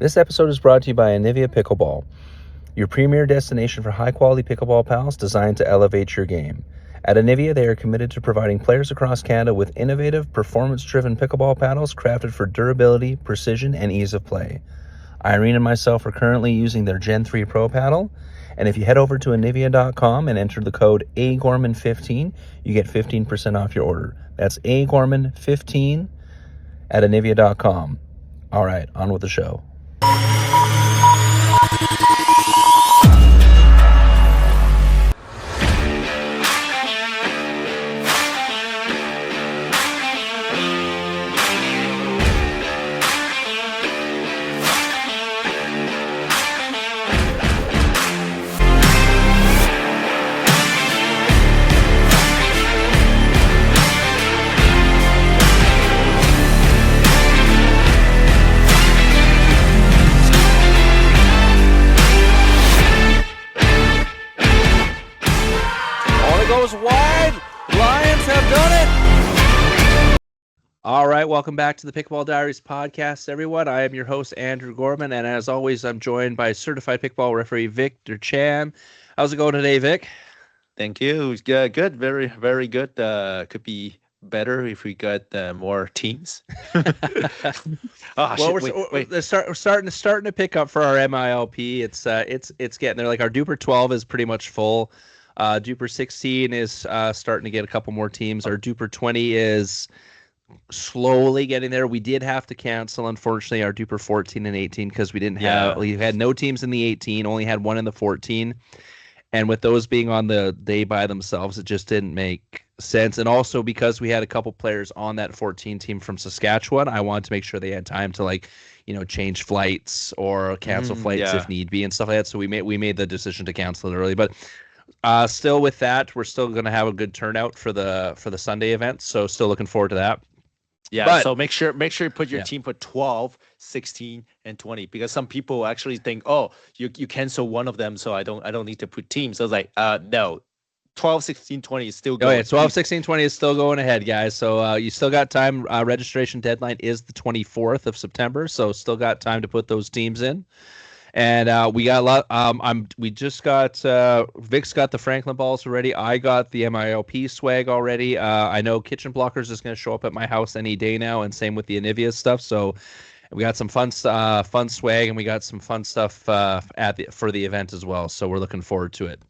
This episode is brought to you by Anivia Pickleball, your premier destination for high-quality pickleball paddles designed to elevate your game. At Anivia, they are committed to providing players across Canada with innovative, performance-driven pickleball paddles crafted for durability, precision, and ease of play. Irene and myself are currently using their Gen 3 Pro paddle, and if you head over to anivia.com and enter the code AGorman15, you get 15% off your order. That's AGorman15 at anivia.com. All right, on with the show. All right, welcome back to the Pickleball Diaries podcast, everyone. I am your host, Andrew Gorman, and as always, I'm joined by certified pickleball referee Victor Chan. How's it going today, Vic? Thank you. Yeah, good. Very, very good. Could be better if we got more teams. We're starting to pick up for our MiLP. It's getting there. Like our DUPR 12 is pretty much full. DUPR 16 is starting to get a couple more teams. Our DUPR 20 is slowly getting there. We did have to cancel, unfortunately, our DUPR 14 and 18 because we had no teams in the 18, only had one in the 14. And with those being on the day by themselves, it just didn't make sense. And also because we had a couple players on that 14 team from Saskatchewan, I wanted to make sure they had time to change flights or cancel flights if need be and stuff like that. So we made the decision to cancel it early. But still with that, we're still going to have a good turnout for the Sunday event. So still looking forward to that. Yeah, so make sure you put your team for 12, 16, and 20 because some people actually think, oh, you cancel one of them, so I don't need to put teams. So I was like, no, 12, 16, 20 is still going. Oh, yeah, 12, 16, 20 is still going ahead, guys. So you still got time. Registration deadline is the 24th of September, so still got time to put those teams in. And we got a lot. We just got Vic's got the Franklin balls already. I got the MiLP swag already. I know Kitchen Blockers is going to show up at my house any day now, and same with the Anivia stuff. So we got some fun swag, and we got some fun stuff for the event as well. So we're looking forward to it.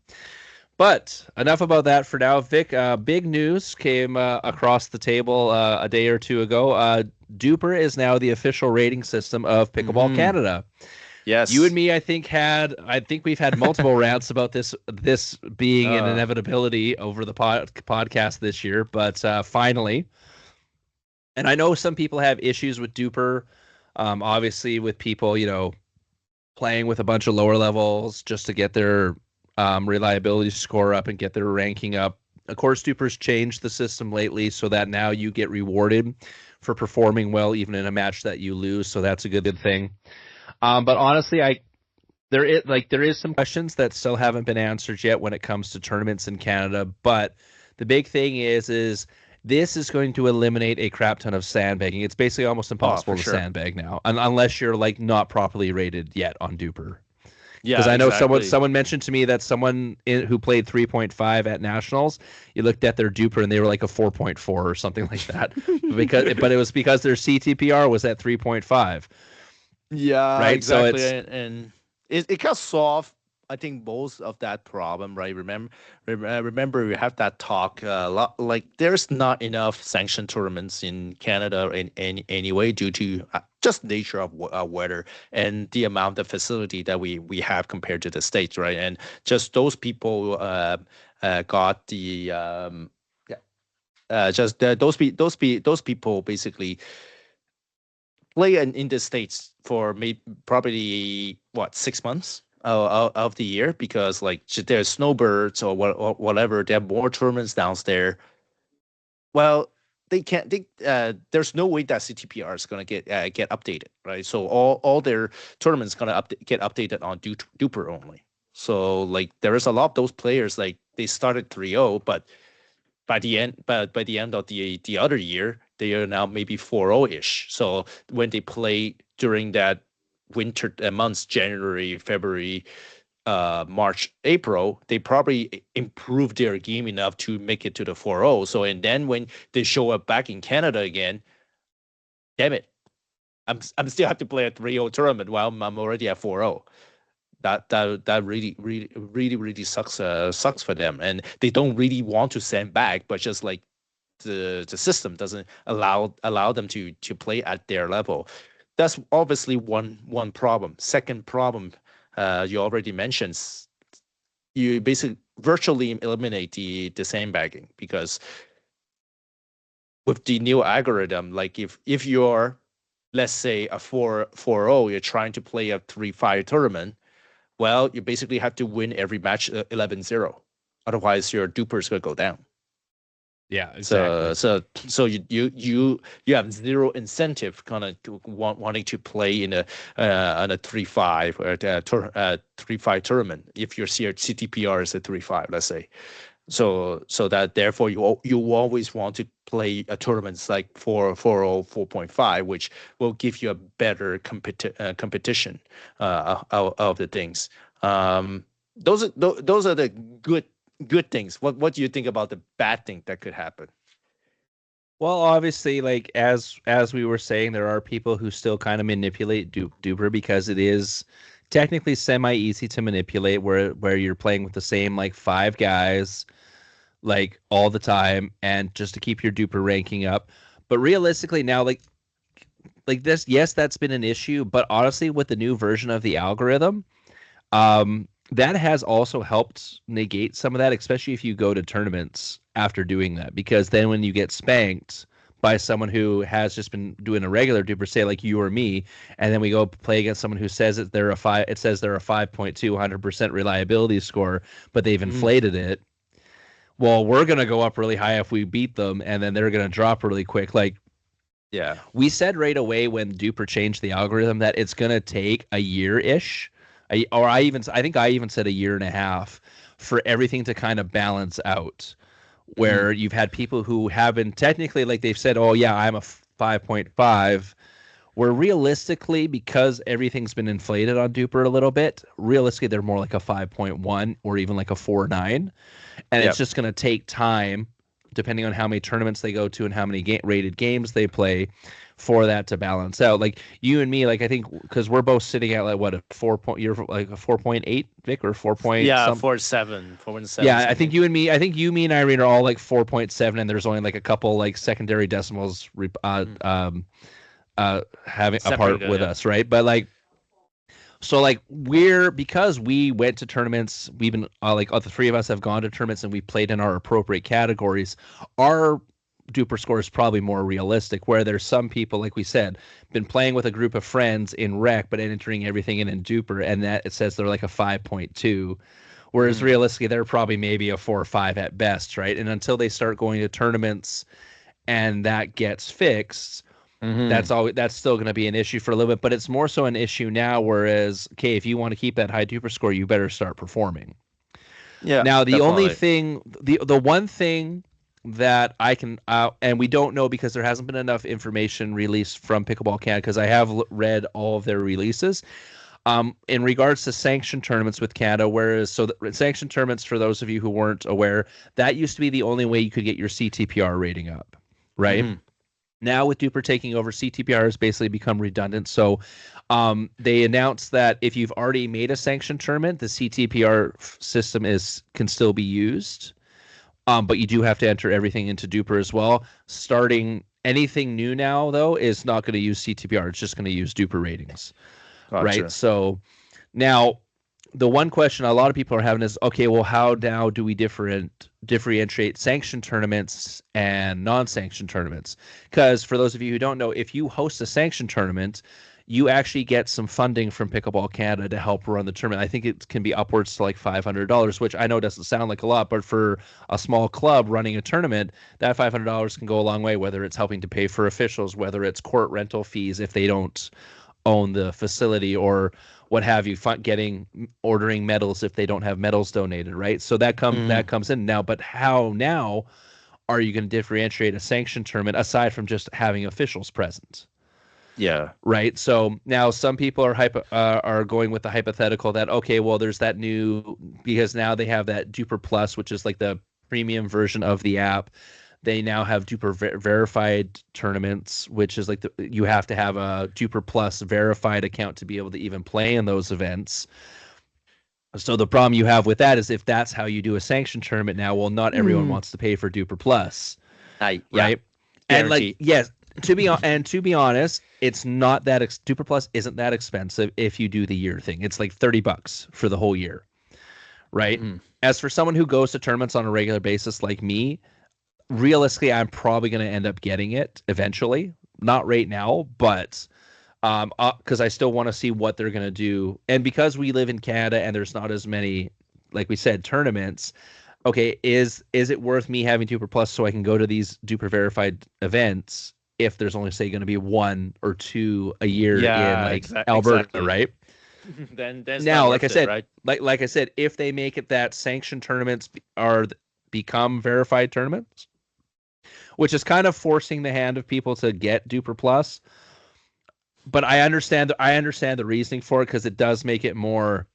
But enough about that for now. Vic, big news came across the table a day or two ago. DUPR is now the official rating system of Pickleball Canada. Yes. You and me, I think we've had multiple rants about this being an inevitability over the podcast this year, but finally. And I know some people have issues with DUPR, obviously with people, playing with a bunch of lower levels just to get their reliability score up and get their ranking up. Of course, DUPR's changed the system lately so that now you get rewarded for performing well even in a match that you lose, so that's a good thing. But honestly, there is some questions that still haven't been answered yet when it comes to tournaments in Canada. But the big thing is this is going to eliminate a crap ton of sandbagging. It's basically almost impossible to sandbag now, unless you're not properly rated yet on DUPR. Yeah, because I know someone mentioned to me that someone who played 3.5 at nationals, you looked at their DUPR and they were like a 4.4 or something like that, but it was because their CTPR was at 3.5. Yeah, right. Exactly, so and it can solve, I think, most of that problem, right? Remember, we have that talk. There's not enough sanctioned tournaments in Canada in any way due to just nature of weather and the amount of facility that we have compared to the States, right? And just those people got the those people basically play in the States for probably 6 months of the year because there's snowbirds or whatever. There are more tournaments down there. Well, they can't. There's no way that CTPR is gonna get updated, right? So all their tournaments gonna get updated on DUPR only. So there is a lot of those players they started 3-0, but by the end of the other year, they are now maybe 4-0-ish. So when they play during that winter months, January, February, March, April, they probably improved their game enough to make it to the 4-0. So, and then when they show up back in Canada again, damn it, I'm still have to play a 3-0 tournament while I'm already at 4-0. That really sucks for them, and they don't really want to send back, but just like the system doesn't allow them to play at their level. That's obviously one problem. Second problem, you already mentioned, you basically virtually eliminate the sandbagging, because with the new algorithm, like if you're, let's say, a 4-0, you're trying to play a 3-5 tournament, well, you basically have to win every match 11-0. Otherwise, your DUPR is going to go down. Yeah, exactly. So you have zero incentive kind of wanting to play in a 3-5 or a 3-5 tournament if your CTPR is a 3-5, let's say. So that therefore you always want to play a tournaments like 4-0, 4.5, which will give you a better competition of the things. Those are the good things. What do you think about the bad thing that could happen? Well, obviously, like as we were saying, there are people who still kind of manipulate DUPR because it is technically semi easy to manipulate, where you're playing with the same like 5 guys like all the time, and just to keep your DUPR ranking up. But realistically now, like this, yes, that's been an issue, but honestly, with the new version of the algorithm, that has also helped negate some of that, especially if you go to tournaments after doing that, because then when you get spanked by someone who has just been doing a regular DUPR, say like you or me, and then we go play against someone who says that they're a 5.2 100% reliability score, but they've inflated it. Well, we're going to go up really high if we beat them, and then they're going to drop really quick. Like, yeah, we said right away when DUPR changed the algorithm that it's going to take a year-ish, I think I even said a year and a half for everything to kind of balance out, where you've had people who have been technically, like they've said, oh yeah, I'm a 5.5, where realistically, because everything's been inflated on DUPR a little bit, realistically they're more like a 5.1 or even like a 4.9. And it's just going to take time, depending on how many tournaments they go to and how many rated games they play, for that to balance out. Like you and me, like I think because we're both sitting at like what a 4. You're like a 4.8, Vic, or 4. 4.7. 4.7. Yeah, I think you and me, and Irene are all like 4.7, and there's only like a couple like secondary decimals having apart with us, right? But like. So like because we went to tournaments, we've been like all the 3 of us have gone to tournaments and we played in our appropriate categories. Our DUPR score is probably more realistic, where there's some people, like we said, been playing with a group of friends in rec, but entering everything in DUPR, and that it says they're like a 5.2. Whereas realistically, they're probably maybe a 4 or 5 at best, right? And until they start going to tournaments and that gets fixed, that's still going to be an issue for a little bit, but it's more so an issue now. Whereas, okay, if you want to keep that high DUPR score, you better start performing. Yeah. Now, the only thing, the one thing that I can, and we don't know because there hasn't been enough information released from Pickleball Canada, because I have read all of their releases. In regards to sanctioned tournaments with Canada, the sanctioned tournaments, for those of you who weren't aware, that used to be the only way you could get your CTPR rating up, right? Now with DUPR taking over, CTPR has basically become redundant. So they announced that if you've already made a sanctioned tournament, the CTPR system can still be used, but you do have to enter everything into DUPR as well. Starting anything new now, though, is not going to use CTPR. It's just going to use DUPR ratings, right? So now the one question a lot of people are having is, okay, well, how now do we differentiate sanctioned tournaments and non-sanctioned tournaments? Because for those of you who don't know, if you host a sanctioned tournament, you actually get some funding from Pickleball Canada to help run the tournament. I think it can be upwards to like $500, which I know doesn't sound like a lot, but for a small club running a tournament, that $500 can go a long way, whether it's helping to pay for officials, whether it's court rental fees if they don't own the facility, or what have you, ordering medals if they don't have medals donated, right? So that comes in now. But how now are you going to differentiate a sanctioned tournament aside from just having officials present? Yeah. Right. So now some people are going with the hypothetical that, okay, well, there's that new, because now they have that DUPR Plus, which is like the premium version of the app. They now have DUPR verified tournaments, which is like you have to have a DUPR Plus verified account to be able to even play in those events. So the problem you have with that is if that's how you do a sanctioned tournament now, well, not everyone wants to pay for DUPR Plus, right? And like, yes. To be honest, it's not that DUPR Plus isn't that expensive if you do the year thing. It's like $30 for the whole year, right? As for someone who goes to tournaments on a regular basis like me, realistically, I'm probably going to end up getting it eventually. Not right now, but because I still want to see what they're going to do, and because we live in Canada and there's not as many, like we said, tournaments. Okay, is it worth me having DUPR Plus so I can go to these DUPR verified events? If there's only, say, going to be 1 or 2 a year in like Alberta, exactly. Right? then now, like I said, right? like I said, if they make it that sanctioned tournaments become verified tournaments, which is kind of forcing the hand of people to get DUPR Plus, but I understand the reasoning for it because it does make it more.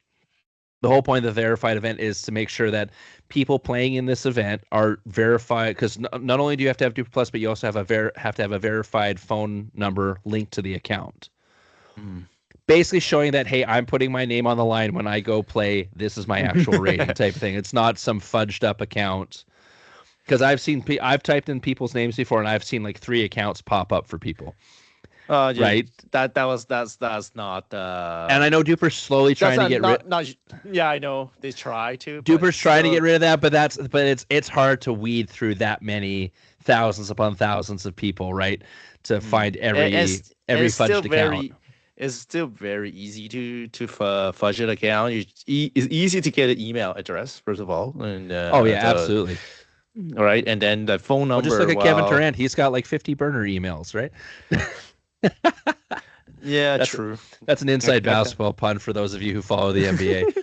The whole point of the verified event is to make sure that people playing in this event are verified, because not only do you have to have DUPR Plus, but you also have to have a verified phone number linked to the account. Basically showing that, hey, I'm putting my name on the line when I go play. This is my actual rating type of thing. It's not some fudged up account. Because I've typed in people's names before, and I've seen like 3 accounts pop up for people. Yeah, right? That's not. And I know DUPR's slowly trying to get rid. Yeah, I know they try to. DUPR's trying to get rid of that, but it's hard to weed through that many thousands upon thousands of people, right? To find every fudged account. It's still very easy to fudge an account. It's easy to get an email address first of all, and absolutely. All right, and then the phone number. Well, just look at Kevin Durant. He's got like 50 burner emails, right? Yeah, that's true. That's an inside basketball pun for those of you who follow the NBA.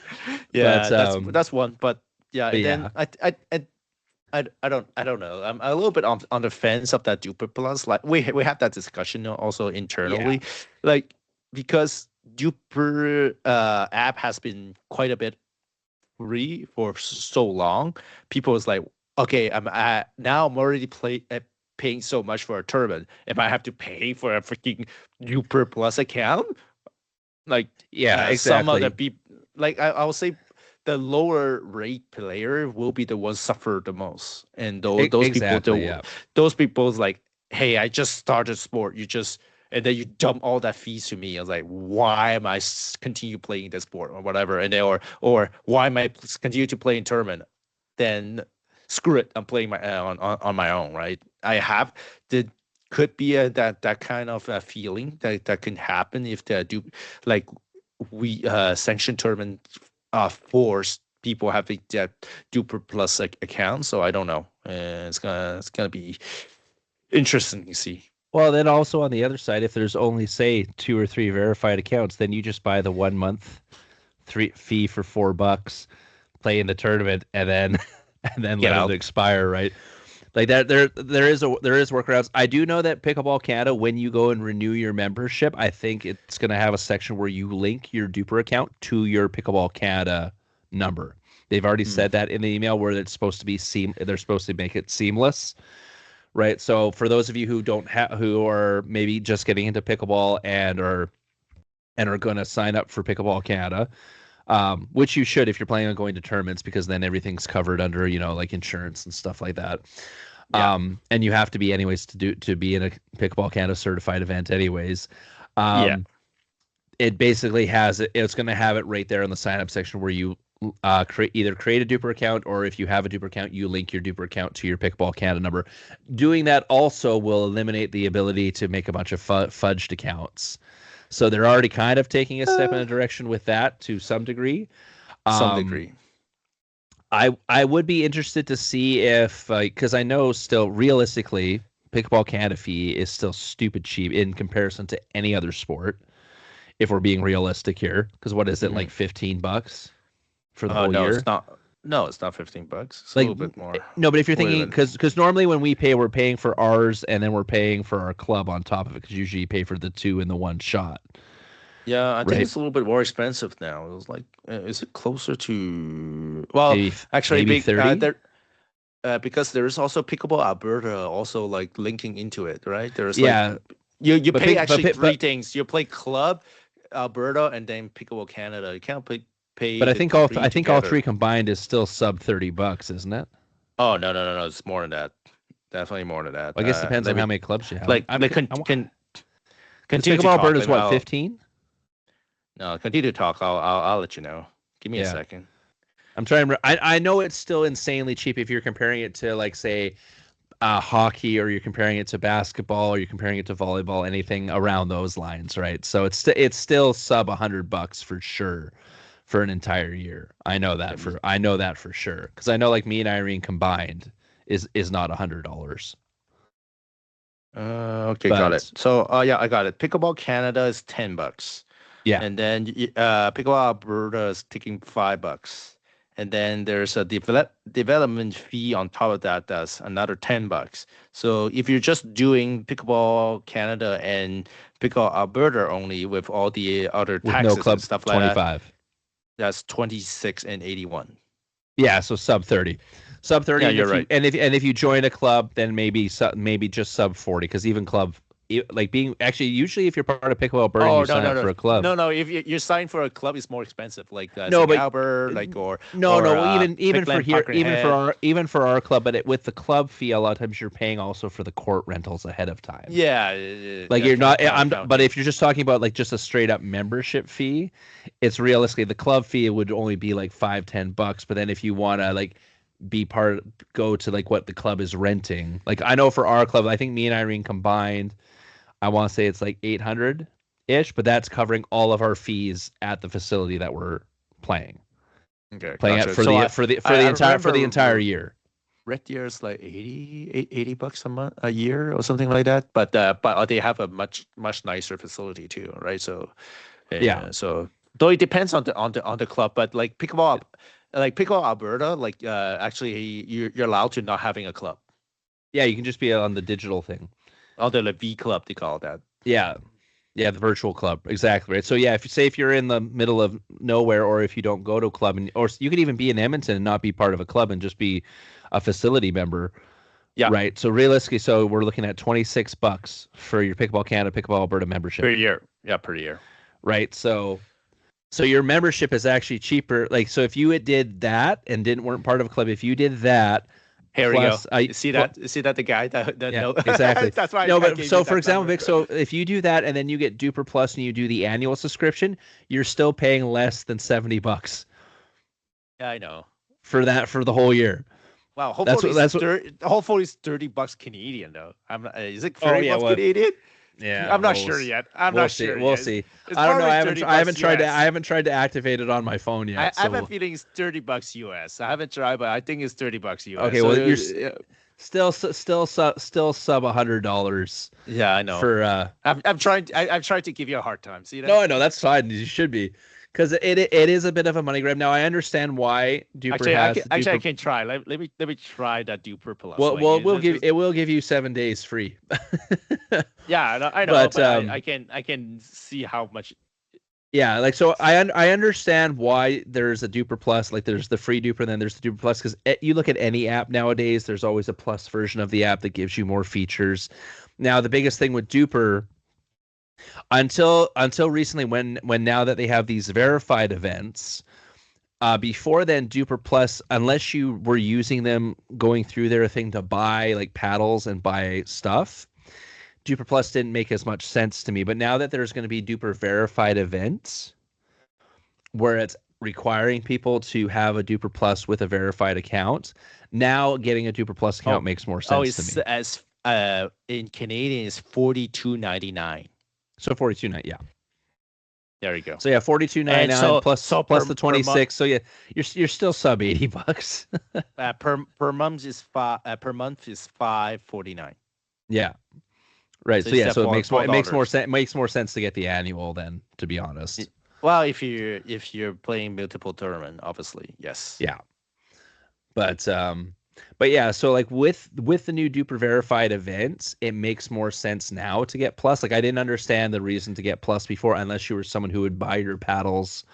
Yeah, but, that's one. But then I don't know. I'm a little bit on the fence of that DUPR Plus. Like we have that discussion also internally, like because DUPR app has been quite a bit free for so long. People is like, okay, I'm already paying so much for a tournament. If I have to pay for a freaking DUPR Plus account, like exactly. Some of the people, like I will say, the lower rate player will be the ones suffer the most, and those people's like, hey, I just started sport, and then you dump all that fees to me. I was like, why am I continue playing this sport or whatever, and then or why am I continue to play in tournament? Then screw it, I'm playing my on my own, right? Could be that kind of a feeling that can happen if they do like we sanction tournament force people having that DUPR Plus account. So I don't know. It's gonna be interesting to see. Well, then also on the other side, if there's only say 2 or 3 verified accounts, then you just buy the 1 month fee for $4, play in the tournament, and then let it expire, right? Like that, there is workarounds. I do know that Pickleball Canada, when you go and renew your membership, I think it's going to have a section where you link your DUPR account to your Pickleball Canada number. They've already said that in the email where it's supposed to be they're supposed to make it seamless, right? So for those of you who are maybe just getting into pickleball and are going to sign up for Pickleball Canada. Which you should if you're planning on going to tournaments, because then everything's covered under, like insurance and stuff like that. Yeah. And you have to be anyways to be in a Pickleball Canada certified event anyways. It basically it's going to have it right there in the sign up section where you either create a DUPR account, or if you have a DUPR account, you link your DUPR account to your Pickleball Canada number. Doing that also will eliminate the ability to make a bunch of fudged accounts. So they're already kind of taking a step in a direction with that to some degree. I would be interested to see if, because I know still realistically, Pickleball Canada fee is still stupid cheap in comparison to any other sport. If we're being realistic here, because what is it, like $15 for the whole year? It's not. No, it's not $15. It's a Like, little bit more. no, but if you're Wait a thinking, minute. because normally when we pay, we're paying for ours and then we're paying for our club on top of it, because usually you pay for the two in the one shot, Yeah, I think right? it's a little bit more expensive now. It was like, is it closer to? Well, Maybe actually, maybe 30. there because there is also Pickleball Alberta also like linking into it, right? There's like Yeah, you but pay actually three but things. You play Club Alberta and then Pickleball Canada. You can't pay but I the think three I think all together. three combined is still sub $30, isn't it? Oh no! It's more than that. Definitely more than that. Well, I guess it depends Let on how me many clubs you have. like I'm like because continue to Pickleball talk. Alberta is what, 15? No, continue to talk. I'll let you know. Give me a Yeah. second. I'm trying. I know it's still insanely cheap if you're comparing it to, like, say, hockey, or you're comparing it to basketball, or you're comparing it to volleyball, anything around those lines, right? So it's still sub $100 for sure for an entire year. I know that for sure, because I know, like, me and Irene combined is not $100. Okay, got it. But So, yeah, I got it. Pickleball Canada is $10, yeah, and then Pickleball Alberta is taking $5, and then there's a development fee on top of that. That's another $10. So if you're just doing Pickleball Canada and Pickleball Alberta only with all the other with no taxes and club, stuff like that, 25. that's 26 and 81. Yeah, so sub 30. Sub 30, Yeah, and you're if you right. if you join a club, then maybe just sub 40, because even club, like, being actually, usually if you're part of Pickleball Alberta and Oh you sign up for a club. no! If you're signed for a club, it's more expensive, like No, St. but Albert, like no, well, even for Pickland here, Parker Head. even for our club, but with the club fee, a lot of times you're paying also for the court rentals ahead of time. Yeah, Like, that you're not, kind of but counting. if you're just talking about, like, just a straight up membership fee, it's realistically the club fee would only be like $5-10. But then if you want to, like, go to, like, what the club is renting, like, I know for our club, I think me and Irene combined, I want to say it's like 800 ish, but that's covering all of our fees at the facility that we're playing Okay, at gotcha. for So the entire year. Red Deer is like $80 a month, a year, or something like that. But they have a much nicer facility too, right? So Yeah. so though it depends on the club, but like Pickleball Alberta, like actually you're allowed to not having a club. Yeah, you can just be on the digital thing. On the V Club, they call that. Yeah. Yeah, the virtual club. Exactly, right. So yeah, if you're in the middle of nowhere, or if you don't go to a club, or you could even be in Edmonton and not be part of a club and just be a facility member. Yeah. Right. So realistically, so we're looking at $26 for your Pickleball Canada, Pickleball Alberta membership per year. Yeah, per year. Right. So your membership is actually cheaper. Like, so if you did that and weren't part of a club, if you did that, here plus, we go. You see that? The guy that yeah, no, exactly. That's why. No, I but gave so you for that example, number. Vic, so if you do that and then you get DUPR Plus and you do the annual subscription, you're still paying less than $70 Yeah, I know. for the whole year. Wow. Hopefully, that's what. Hopefully, it's $30 Canadian though. Is it Oh $30 yeah, well, Canadian? yeah. I'm not sure yet. I'm not see. sure. We'll Yet. see. It's I don't know. probably I haven't tried to. US. I haven't tried to activate it on my phone yet. I have a feeling it's $30 US. I haven't tried, but I think it's $30 US. Okay, well, you're still sub $100. Yeah, I know. For I'm trying. I'm trying to give you a hard time. See that? No, I know that's fine. You should be, because it is a bit of a money grab. Now I understand why DUPR I can try. Let me try that DUPR Plus. Well, it will give you 7 days free. Yeah, I know, but I can see how much. Yeah, like, so I understand why there's a DUPR Plus. Like, there's the free DUPR, and then there's the DUPR Plus, because you look at any app nowadays, there's always a plus version of the app that gives you more features. Now, the biggest thing with DUPR, until recently, when now that they have these verified events, before then, DUPR Plus, unless you were using them going through their thing to buy, like, paddles and buy stuff, DUPR Plus didn't make as much sense to me. But now that there's going to be DUPR verified events where it's requiring people to have a DUPR Plus with a verified account, now getting a DUPR Plus account makes more sense to me. As in Canadian is $42.99. So $42.99, yeah. There you go. So yeah, $42.99 plus the 26. So yeah, you're still sub $80. Per month is $5.49. Yeah. Right. So yeah, so it makes more sense to get the annual then, to be honest. Well, if you're playing multiple tournament, obviously, yes. Yeah. But yeah, so like with the new DUPR verified events, it makes more sense now to get plus. Like I didn't understand the reason to get plus before, unless you were someone who would buy your paddles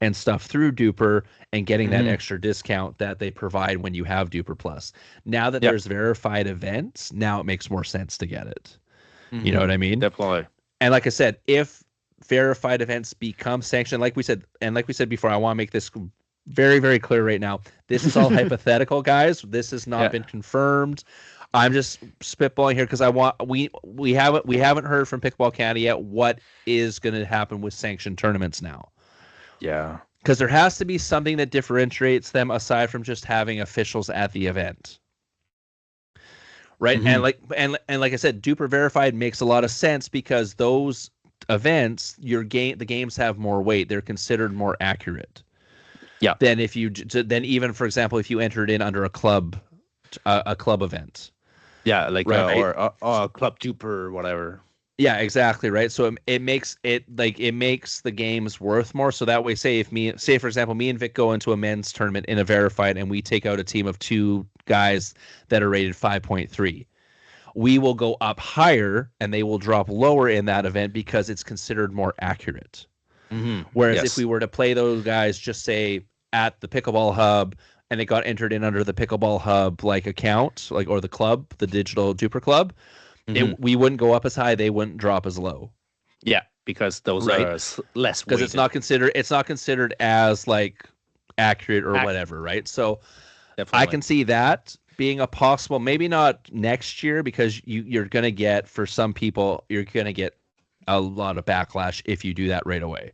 and stuff through DUPR and getting that extra discount that they provide when you have DUPR plus. Now that there's verified events, now it makes more sense to get it. You know what I mean? Definitely. And like I said, if verified events become sanctioned, like we said before, I want to make this very, very clear right now. This is all hypothetical, guys. This has not been confirmed. I'm just spitballing here because we haven't heard from Pickleball Canada yet what is going to happen with sanctioned tournaments now. Yeah. Because there has to be something that differentiates them aside from just having officials at the event. Right. And like I said, DUPR verified makes a lot of sense because those events, the games have more weight. They're considered more accurate. Yeah. Then even, for example, if you entered in under a club event. Yeah, like or a club DUPR or whatever. Yeah, exactly, right. So it makes the games worth more. So that way, say for example, me and Vic go into a men's tournament in a verified, and we take out a team of 2 guys that are rated 5.3. We will go up higher, and they will drop lower in that event because it's considered more accurate. Whereas if we were to play those guys, just say at the Pickleball Hub, and they got entered in under the Pickleball Hub account, or the club, the digital DUPR club. We wouldn't go up as high. They wouldn't drop as low. Yeah, because those are less. Because it's not considered as accurate or whatever, right? So I can see that being a possible, maybe not next year, because you're going to get, for some people, you're going to get a lot of backlash if you do that right away.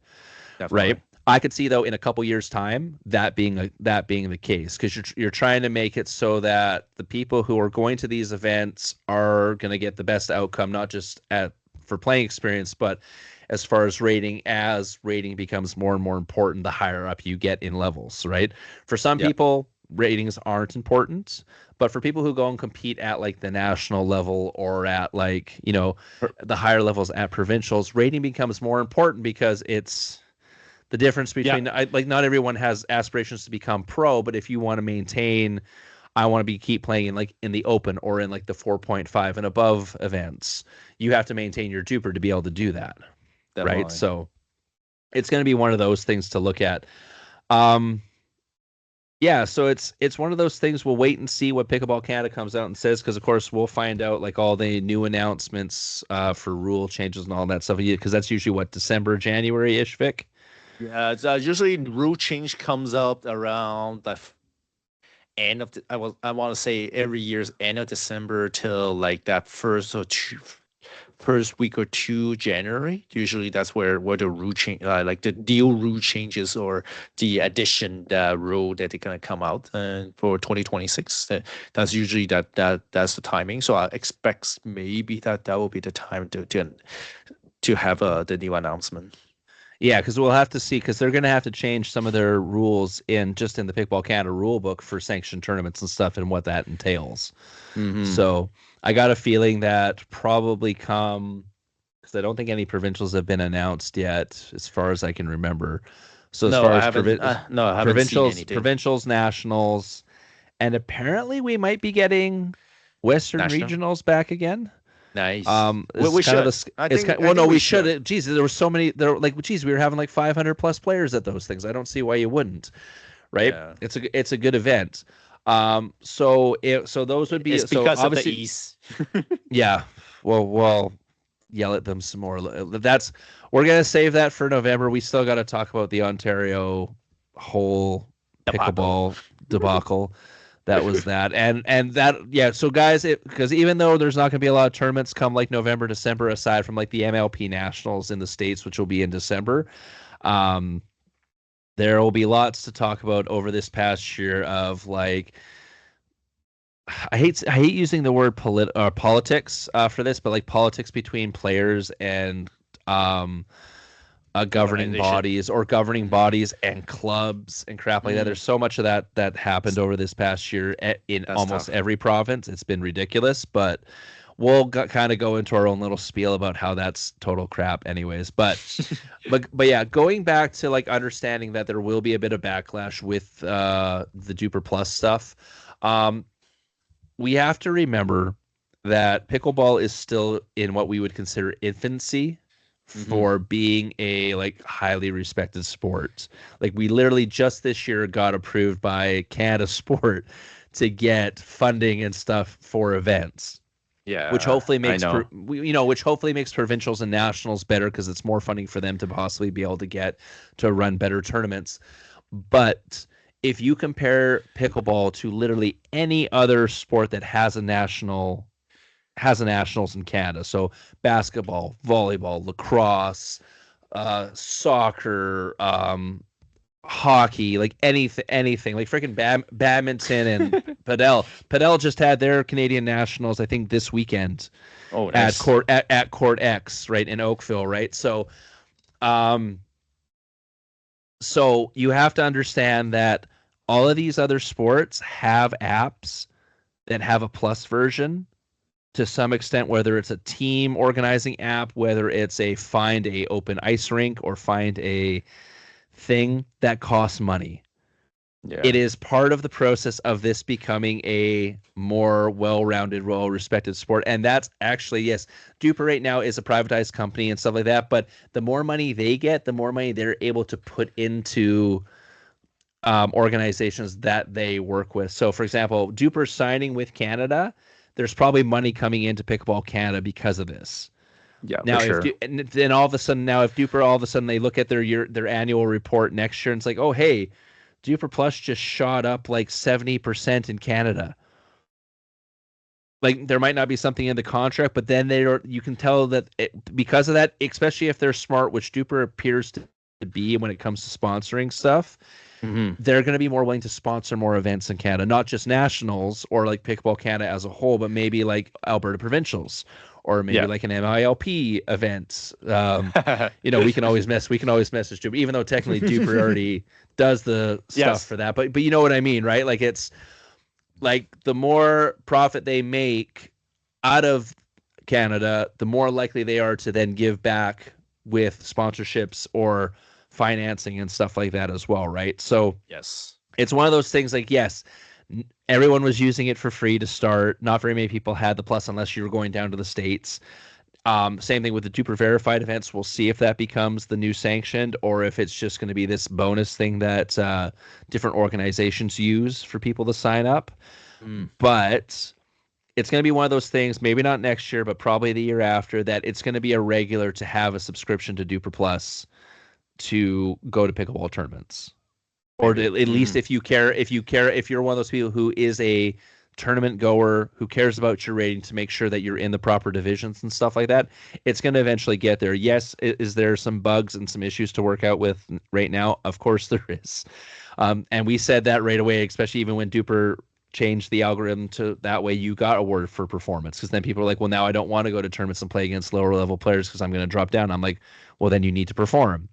Definitely. Right. I could see, though, in a couple years' time that being the case, because you're trying to make it so that the people who are going to these events are going to get the best outcome, not just for playing experience, but as far as rating. As rating becomes more and more important, the higher up you get in levels, right? For some people, ratings aren't important, but for people who go and compete at the national level or at the higher levels at provincials, rating becomes more important because it's the difference between not everyone has aspirations to become pro, but if you want to maintain, I want to keep playing in the open or in the 4.5 and above events, you have to maintain your DUPR to be able to do that. Definitely. Right? So it's going to be one of those things to look at. Yeah, so it's one of those things. We'll wait and see what Pickleball Canada comes out and says, because of course we'll find out all the new announcements for rule changes and all that stuff, because that's usually December, January-ish, Vic? Yeah, it's, usually rule change comes up around the end of I want to say every year's end of December till that first week or 2 January. Usually that's where the rule change, the deal rule changes or the addition rule that they're gonna come out for 2026. That's usually that's the timing. So I expect maybe that will be the time to have the new announcement. Yeah, because we'll have to see, because they're going to have to change some of their rules in the Pickleball Canada rule book for sanctioned tournaments and stuff and what that entails. So I got a feeling that probably because I don't think any provincials have been announced yet, as far as I can remember. So I haven't seen anything. Provincials, nationals, and apparently we might be getting Western regionals back again. Nice. We should. We should. Geez, there were so many. We were having 500 plus players at those things. I don't see why you wouldn't. Right? Yeah. It's a good event. So those would be. It's because of the ease. Yeah. Well, yell at them some more. We're gonna save that for November. We still got to talk about the Ontario whole pickleball debacle. That was that, and that, so guys, because even though there's not going to be a lot of tournaments come November, December, aside from the MLP Nationals in the States, which will be in December, there will be lots to talk about over this past year of I hate using the word politics for this, but politics between players and governing bodies and clubs and crap like that. There's so much of that happened over this past year in almost every province. It's been ridiculous, but we'll kind of go into our own little spiel about how that's total crap anyways. But yeah, going back to like understanding that there will be a bit of backlash with the DUPR Plus stuff. We have to remember that pickleball is still in what we would consider infancy for being a like highly respected sport. Like we literally just this year got approved by Canada Sport to get funding and stuff for events. Yeah, which hopefully makes which hopefully makes provincials and nationals better because it's more funding for them to possibly be able to get to run better tournaments. But if you compare pickleball to literally any other sport that has a nationals in Canada, so basketball, volleyball, lacrosse, soccer, hockey, like anything like freaking badminton and Padel just had their Canadian nationals I think this weekend. Oh, nice. at Court X, right, in Oakville, right? So so you have to understand that all of these other sports have apps that have a plus version to some extent, whether it's a team organizing app, whether it's find a open ice rink or find a thing that costs money. Yeah. It is part of the process of this becoming a more well-rounded, well-respected sport. And that's actually, yes, DUPR right now is a privatized company and stuff like that. But the more money they get, the more money they're able to put into organizations that they work with. So, for example, DUPR signing with Canada, there's probably money coming into Pickleball Canada because of this. Yeah. Now, for sure. Then all of a sudden, if DUPR all of a sudden they look at their annual report next year and it's like, oh hey, DUPR Plus just shot up like 70% in Canada. Like there might not be something in the contract, but then you can tell that because of that, especially if they're smart, which DUPR appears to be when it comes to sponsoring stuff. They're going to be more willing to sponsor more events in Canada, not just nationals or like Pickleball Canada as a whole, but maybe like Alberta provincials or maybe like an MiLP event. We can always message DUPR, even though technically DUPR already does the stuff for that. But you know what I mean, right? Like it's like the more profit they make out of Canada, the more likely they are to then give back with sponsorships or financing and stuff like that as well, right? So yes, it's one of those things like, yes, everyone was using it for free to start. Not very many people had the plus unless you were going down to the States. Same thing with the DUPR verified events. We'll see if that becomes the new sanctioned or if it's just going to be this bonus thing that different organizations use for people to sign up. But it's going to be one of those things, maybe not next year, but probably the year after, that it's going to be a regular to have a subscription to DUPR Plus to go to pickleball tournaments, or at least if you're one of those people who is a tournament goer who cares about your rating to make sure that you're in the proper divisions and stuff like that, it's going to eventually get there. Yes, is there some bugs and some issues to work out with right now? Of course there is, and we said that right away, especially even when DUPR changed the algorithm to that way you got awarded for performance, because then people are like, well, now I don't want to go to tournaments and play against lower level players because I'm going to drop down. I'm like, well, then you need to perform.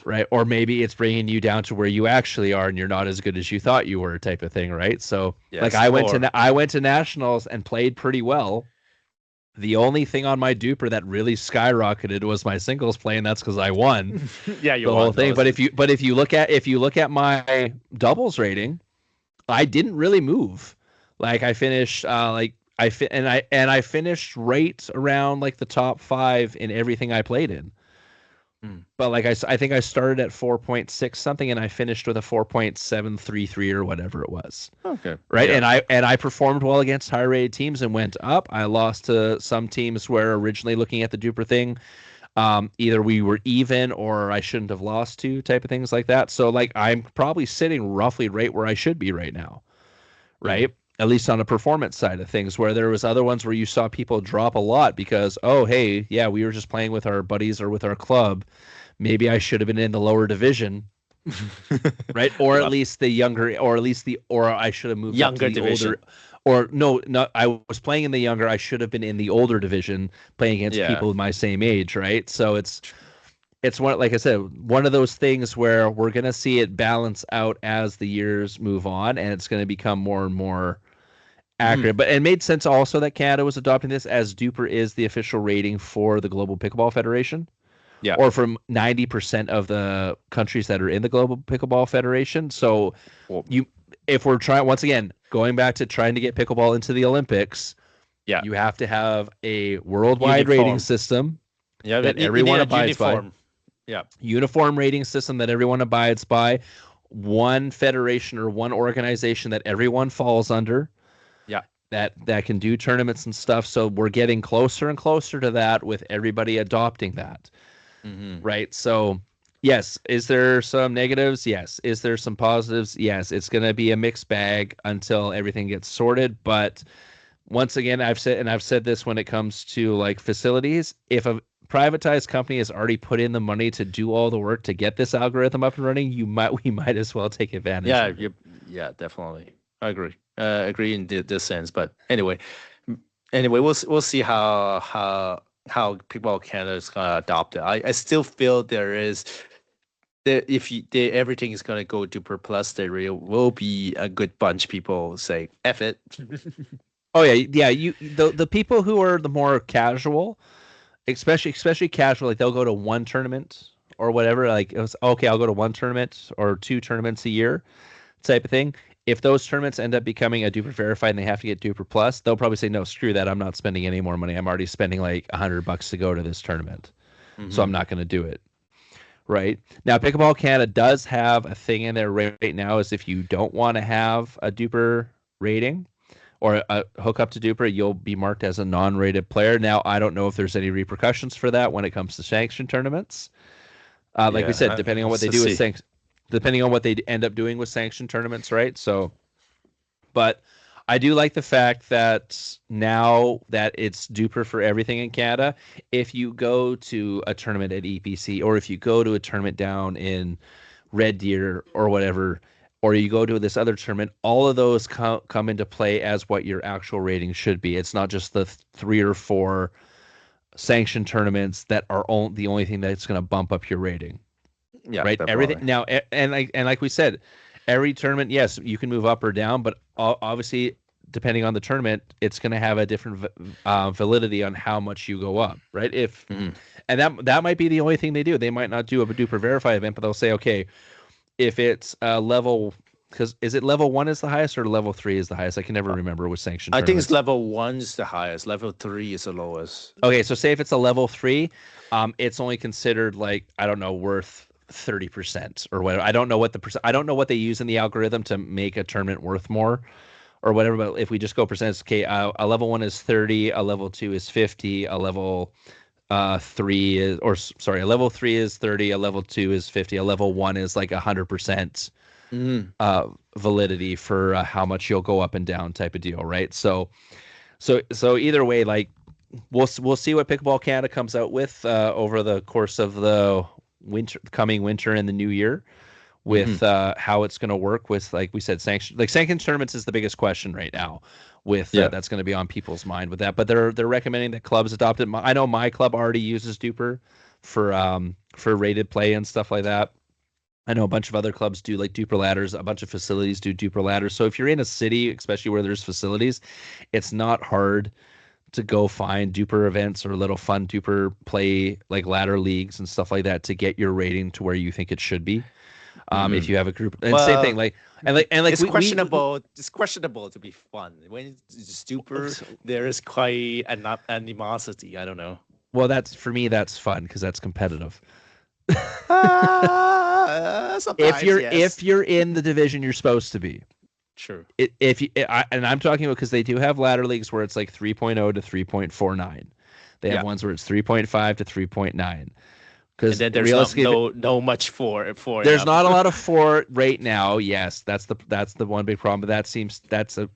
Right. Or maybe it's bringing you down to where you actually are and you're not as good as you thought you were, type of thing. Right. So like I went to nationals and played pretty well. The only thing on my DUPR that really skyrocketed was my singles play, and that's because I won. Yeah, you the won whole thing. But if you look at my doubles rating, I didn't really move. Like I finished I finished right around like the top 5 in everything I played in. But like I think I started at 4.6 something and I finished with a 4.733 or whatever it was. Okay. Right. Yeah. And I performed well against high rated teams and went up. I lost to some teams where originally looking at the DUPR thing, either we were even or I shouldn't have lost to, type of things like that. So like I'm probably sitting roughly right where I should be right now. Right. At least on a performance side of things, where there was other ones where you saw people drop a lot because, oh, hey, yeah, we were just playing with our buddies or with our club. Maybe I should have been in the lower division, right? Or at least the younger, or I should have moved younger up to the division. Older, or no, I was playing in the younger. I should have been in the older division playing against people my same age, right? So it's one, like I said, one of those things where we're going to see it balance out as the years move on, and it's going to become more and more accurate. But it made sense also that Canada was adopting this, as DUPR is the official rating for the Global Pickleball Federation. Yeah. Or from 90% of the countries that are in the Global Pickleball Federation. So if we're trying, once again, going back to trying to get pickleball into the Olympics, you have to have a worldwide rating system that everyone abides by. Yeah. Uniform rating system that everyone abides by. One federation or one organization that everyone falls under. Yeah. That can do tournaments and stuff. So we're getting closer and closer to that with everybody adopting that. Right. So, yes. Is there some negatives? Yes. Is there some positives? Yes. It's going to be a mixed bag until everything gets sorted. But once again, I've said this when it comes to like facilities. If a privatized company has already put in the money to do all the work to get this algorithm up and running, we might as well take advantage. Yeah. Yeah. Definitely. I agree. Agree in this sense. But anyway, we'll see how Pickleball Canada is gonna adopt it. I still feel everything is gonna go DUPR plus, there will be a good bunch of people say F it. Oh yeah. The people who are the more casual, especially casual, like they'll go to one tournament or whatever. Like it was okay, I'll go to one tournament or two tournaments a year, type of thing. If those tournaments end up becoming a DUPR verified and they have to get DUPR plus, they'll probably say, no, screw that. I'm not spending any more money. I'm already spending like $100 to go to this tournament. So I'm not going to do it. Right. Now, Pickleball Canada does have a thing in there right now, is if you don't want to have a DUPR rating or a hook up to DUPR, you'll be marked as a non-rated player. Now, I don't know if there's any repercussions for that when it comes to sanctioned tournaments. Like we said, depending on what they do with sanctions. Depending on what they end up doing with sanctioned tournaments, right? So, but I do like the fact that now that it's DUPR for everything in Canada, if you go to a tournament at EPC or if you go to a tournament down in Red Deer or whatever, or you go to this other tournament, all of those come into play as what your actual rating should be. It's not just the 3 or 4 sanctioned tournaments that are the only thing that's going to bump up your rating. Yeah, right. Everything now, and like we said, every tournament, yes, you can move up or down, but obviously, depending on the tournament, it's going to have a different validity on how much you go up, right? And that might be the only thing they do. They might not do a DUPR verify event, but they'll say, okay, if it's level, because is it level 1 is the highest or level 3 is the highest? I can never remember with sanctioned. I think it's level 1 is the highest. Level 3 is the lowest. Okay, so say if it's a level 3, it's only considered like, I don't know, worth 30% or whatever. I don't know what I don't know what they use in the algorithm to make a tournament worth more or whatever. But if we just go percents, okay, a level 1 is 30, a level 2 is 50, a level 3 is, or sorry, a level 3 is 30, a level 2 is 50, a level 1 is like 100% validity for how much you'll go up and down type of deal, right? So either way, like we'll see what Pickleball Canada comes out with over the course of the coming winter and the new year, with how it's going to work with, like we said, sanctioned tournaments is the biggest question right now. With that's going to be on people's mind with that, but they're recommending that clubs adopt it. I know my club already uses DUPR for rated play and stuff like that. I know a bunch of other clubs do like DUPR ladders. A bunch of facilities do DUPR ladders. So if you're in a city, especially where there's facilities, it's not hard to go find DUPR events or little fun DUPR play like ladder leagues and stuff like that to get your rating to where you think it should be. If you have a group, and same thing, like it's questionable. It's questionable to be fun when it's DUPR. There is quite an animosity. I don't know. Well, that's for me. That's fun because that's competitive. If you're in the division you're supposed to be. Sure. And I'm talking about, because they do have ladder leagues where it's like 3.0 to 3.49. They have ones where it's 3.5 to 3.9. Because there's no much for there's not a lot of 4 right now. Yes, that's the one big problem. But that's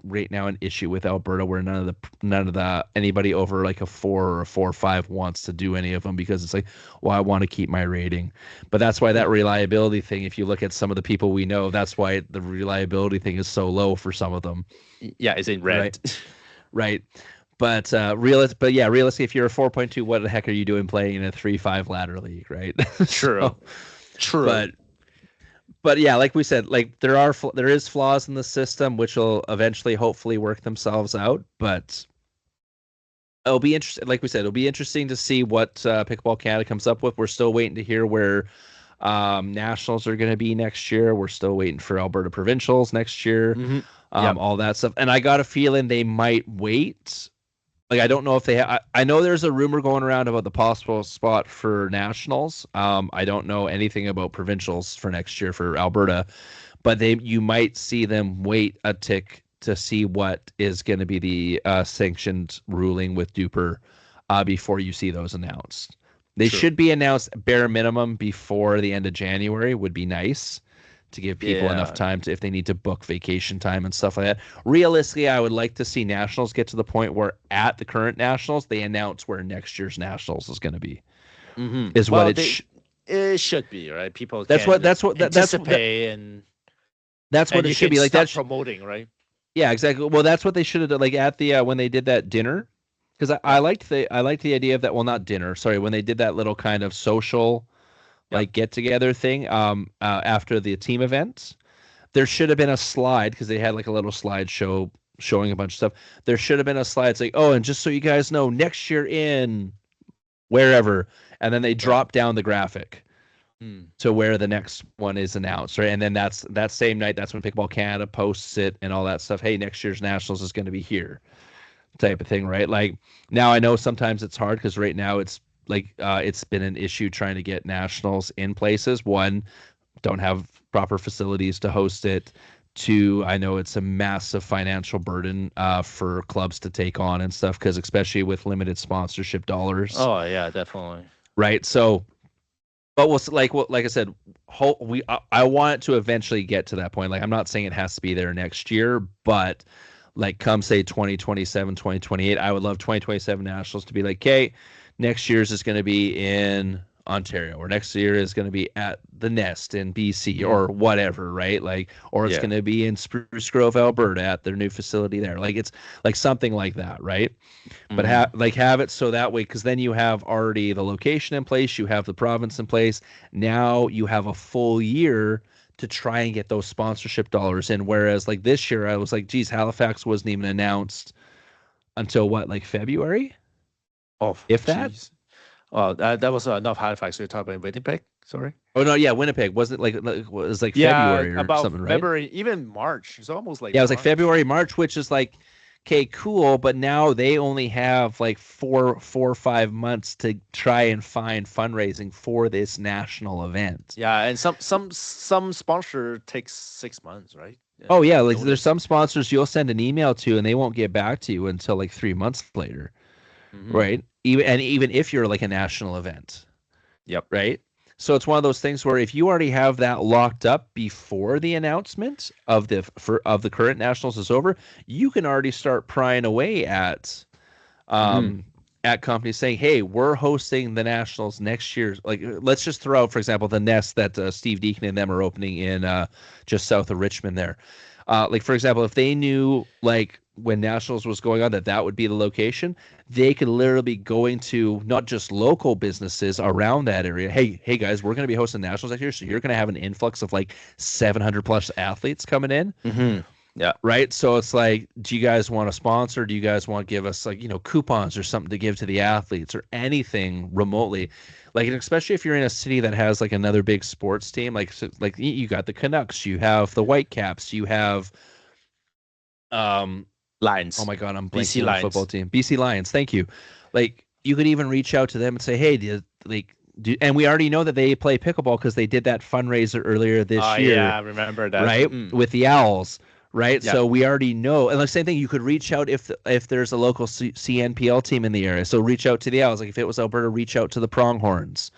right now an issue with Alberta, where none of the anybody over like a 4 or a 4.5 wants to do any of them, because it's like, well, I want to keep my rating. But that's why that reliability thing, if you look at some of the people we know, that's why the reliability thing is so low for some of them. Yeah, it's in red. Right. But realistically, if you're a 4.2, what the heck are you doing playing in a 3.5 ladder league, right? True. True. But yeah, like we said, like there is flaws in the system which will eventually hopefully work themselves out, but it'll be interesting. Like we said, it'll be interesting to see what Pickleball Canada comes up with. We're still waiting to hear where nationals are going to be next year. We're still waiting for Alberta provincials next year. All that stuff. And I got a feeling they might wait. Like, I don't know if they I know there's a rumor going around about the possible spot for nationals. I don't know anything about provincials for next year for Alberta, but you might see them wait a tick to see what is going to be the sanctioned ruling with DUPR before you see those announced. They should be announced bare minimum before the end of January would be nice to give people enough time to, if they need to book vacation time and stuff like that. Realistically, I would like to see nationals get to the point where at the current nationals, they announce where next year's nationals is going to be. Is well, what it should be, right? People that's what that's what that's what it should be like. That's promoting, right? Yeah, exactly. Well, that's what they should have done. Like at the when they did that dinner, because I liked the idea of that. Well, not dinner. Sorry, when they did that little kind of social, like get together thing. After the team event, there should have been a slide because they had like a little slideshow showing a bunch of stuff. There should have been a slide. It's like, oh, and just so you guys know, next year in wherever, and then they drop down the graphic to where the next one is announced, right? And then that's that same night. That's when Pickleball Canada posts it and all that stuff. Hey, next year's nationals is going to be here, type of thing, right? Like now, I know sometimes it's hard because right now it's like it's been an issue trying to get nationals in places. One, don't have proper facilities to host it. Two, I know it's a massive financial burden for clubs to take on and stuff, because especially with limited sponsorship dollars. Oh yeah, definitely. Right. So, but like I said, I want it to eventually get to that point. Like, I'm not saying it has to be there next year, but like come say 2027, 2028, I would love 2027 nationals to be like, okay, next year's is going to be in Ontario, or next year is going to be at the Nest in BC or whatever, right? Like, or it's going to be in Spruce Grove, Alberta at their new facility there. Like, it's like something like that, right? But have it so that way, because then you have already the location in place, you have the province in place. Now you have a full year to try and get those sponsorship dollars in. Whereas like this year, I was like, geez, Halifax wasn't even announced until what, like February? Oh, if that. Oh, that was not Halifax. You're talking about Winnipeg. Sorry. Oh no, yeah, Winnipeg wasn't like it was like February or about something, right? February, even March. It's almost like it was like February, March, which is like, okay, cool, but now they only have like 4 or 5 months to try and find fundraising for this national event. Yeah, and some sponsor takes 6 months, right? Yeah, oh yeah, like there's some sponsors you'll send an email to and they won't get back to you until like 3 months later. Right. Even if you're like a national event. Yep. Right. So it's one of those things where if you already have that locked up before the announcement of the current nationals is over, you can already start prying away at companies saying, hey, we're hosting the nationals next year. Like, let's just throw out, for example, the Nest that Steve Deacon and them are opening in just south of Richmond there. Like, for example, if they knew like when nationals was going on that would be the location, they could literally be going to not just local businesses around that area. Hey guys, we're going to be hosting nationals next year, so you're going to have an influx of like 700 plus athletes coming in. Yeah. Right. So it's like, do you guys want to sponsor? Do you guys want to give us like, coupons or something to give to the athletes or anything remotely? Like, especially if you're in a city that has like another big sports team, like you got the Canucks, you have the Whitecaps, you have Lions. Oh my God, I'm blanking on the football team. BC Lions. Thank you. Like, you could even reach out to them and say, hey, and we already know that they play pickleball because they did that fundraiser earlier this year. Yeah, I remember that. Right? With the Owls. Right. Yeah. So we already know. And the same thing, you could reach out if there's a local CNPL team in the area. So reach out to the Owls. Like if it was Alberta, reach out to the Pronghorns.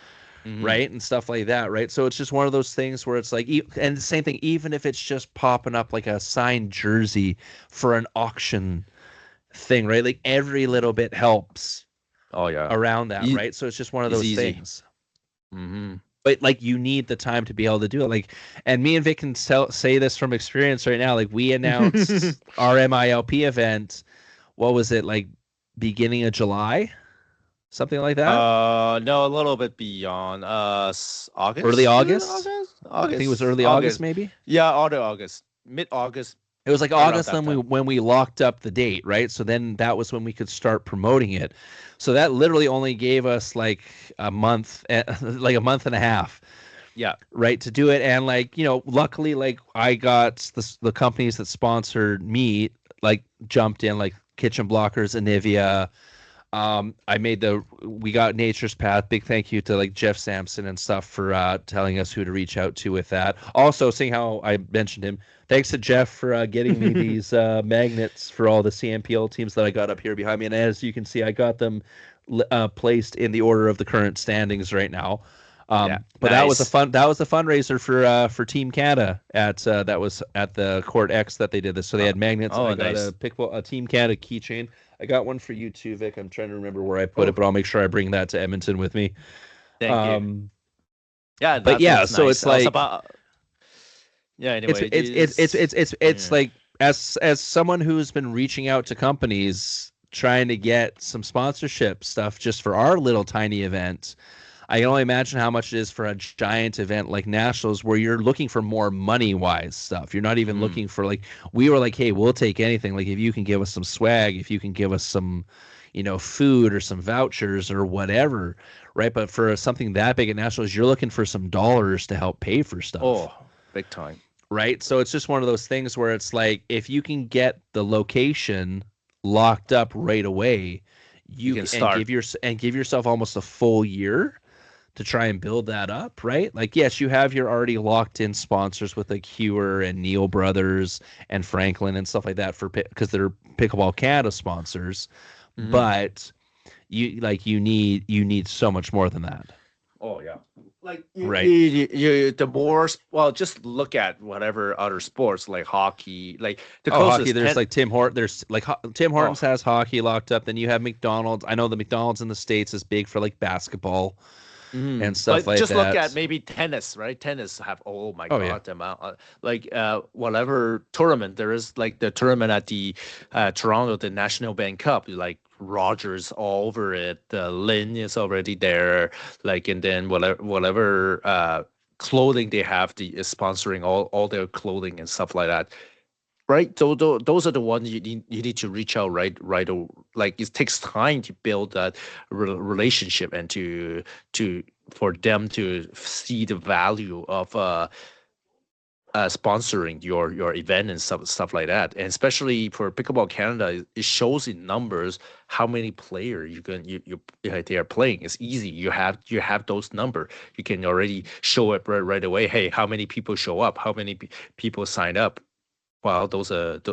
Right. And stuff like that. Right. So it's just one of those things where it's like, and the same thing, even if it's just popping up like a signed jersey for an auction thing. Right. Like every little bit helps. Oh, yeah. Around that. Right. So it's just one of those things. But like you need the time to be able to do it. Like, and me and Vic can say this from experience right now. Like we announced our MiLP event. What was it, like beginning of July? something like that. No, a little bit beyond. August. Early August. August. I think it was early August, maybe. Yeah, early August, mid-August. It was like August when we locked up the date, right? So then that was when we could start promoting it. So that literally only gave us like a month, like a month and a half. Yeah. Right, to do it. And like, luckily, like I got the companies that sponsored me, like jumped in, like Kitchen Blockers, Anivia. We got Nature's Path. Big thank you to like Jeff Sampson and stuff for telling us who to reach out to with that. Also, seeing how I mentioned him, thanks to Jeff for getting me these magnets for all the CMPL teams that I got up here behind me. And as you can see, I got them placed in the order of the current standings right now. But nice. that was a fundraiser for Team Canada that was at the Court X that they did this. So they had magnets. I got a Team Canada keychain. I got one for you too, Vic. I'm trying to remember where I put it, but I'll make sure I bring that to Edmonton with me. Thank you. Yeah, but yeah, so nice. it's like Anyway, it's like as someone who's been reaching out to companies trying to get some sponsorship stuff just for our little tiny event. I can only imagine how much it is for a giant event like Nationals where you're looking for more money-wise stuff. You're not even looking for we were like, hey, we'll take anything. Like if you can give us some swag, if you can give us some, food or some vouchers or whatever, right? But for something that big at Nationals, you're looking for some dollars to help pay for stuff. Oh, big time. Right? So it's just one of those things where it's like if you can get the location locked up right away, you can start and give yourself almost a full year to try and build that up, right? Like, yes, you have your already locked in sponsors with like Hewer and Neil Brothers and Franklin and stuff like that because they're Pickleball Canada sponsors, but you need so much more than that. Oh yeah, like right. The more just look at whatever other sports like hockey, like the closest hockey. There's like Tim Hortons. There's like Tim Hortons has hockey locked up. Then you have McDonald's. I know the McDonald's in the States is big for like basketball. And stuff like just that. Look at maybe tennis, right? Tennis have the amount whatever tournament there is, like the tournament at the Toronto, the National Bank Cup, like Rogers all over it, Lynn is already there, like, and then whatever clothing they have is sponsoring all their clothing and stuff like that. Right, so those are the ones you need to reach out right. Like it takes time to build that relationship and for them to see the value of sponsoring your event and stuff like that. And especially for Pickleball Canada, it shows in numbers how many players they are playing. It's easy. You have those numbers. You can already show it right away. Hey, how many people show up? How many people sign up? Well, those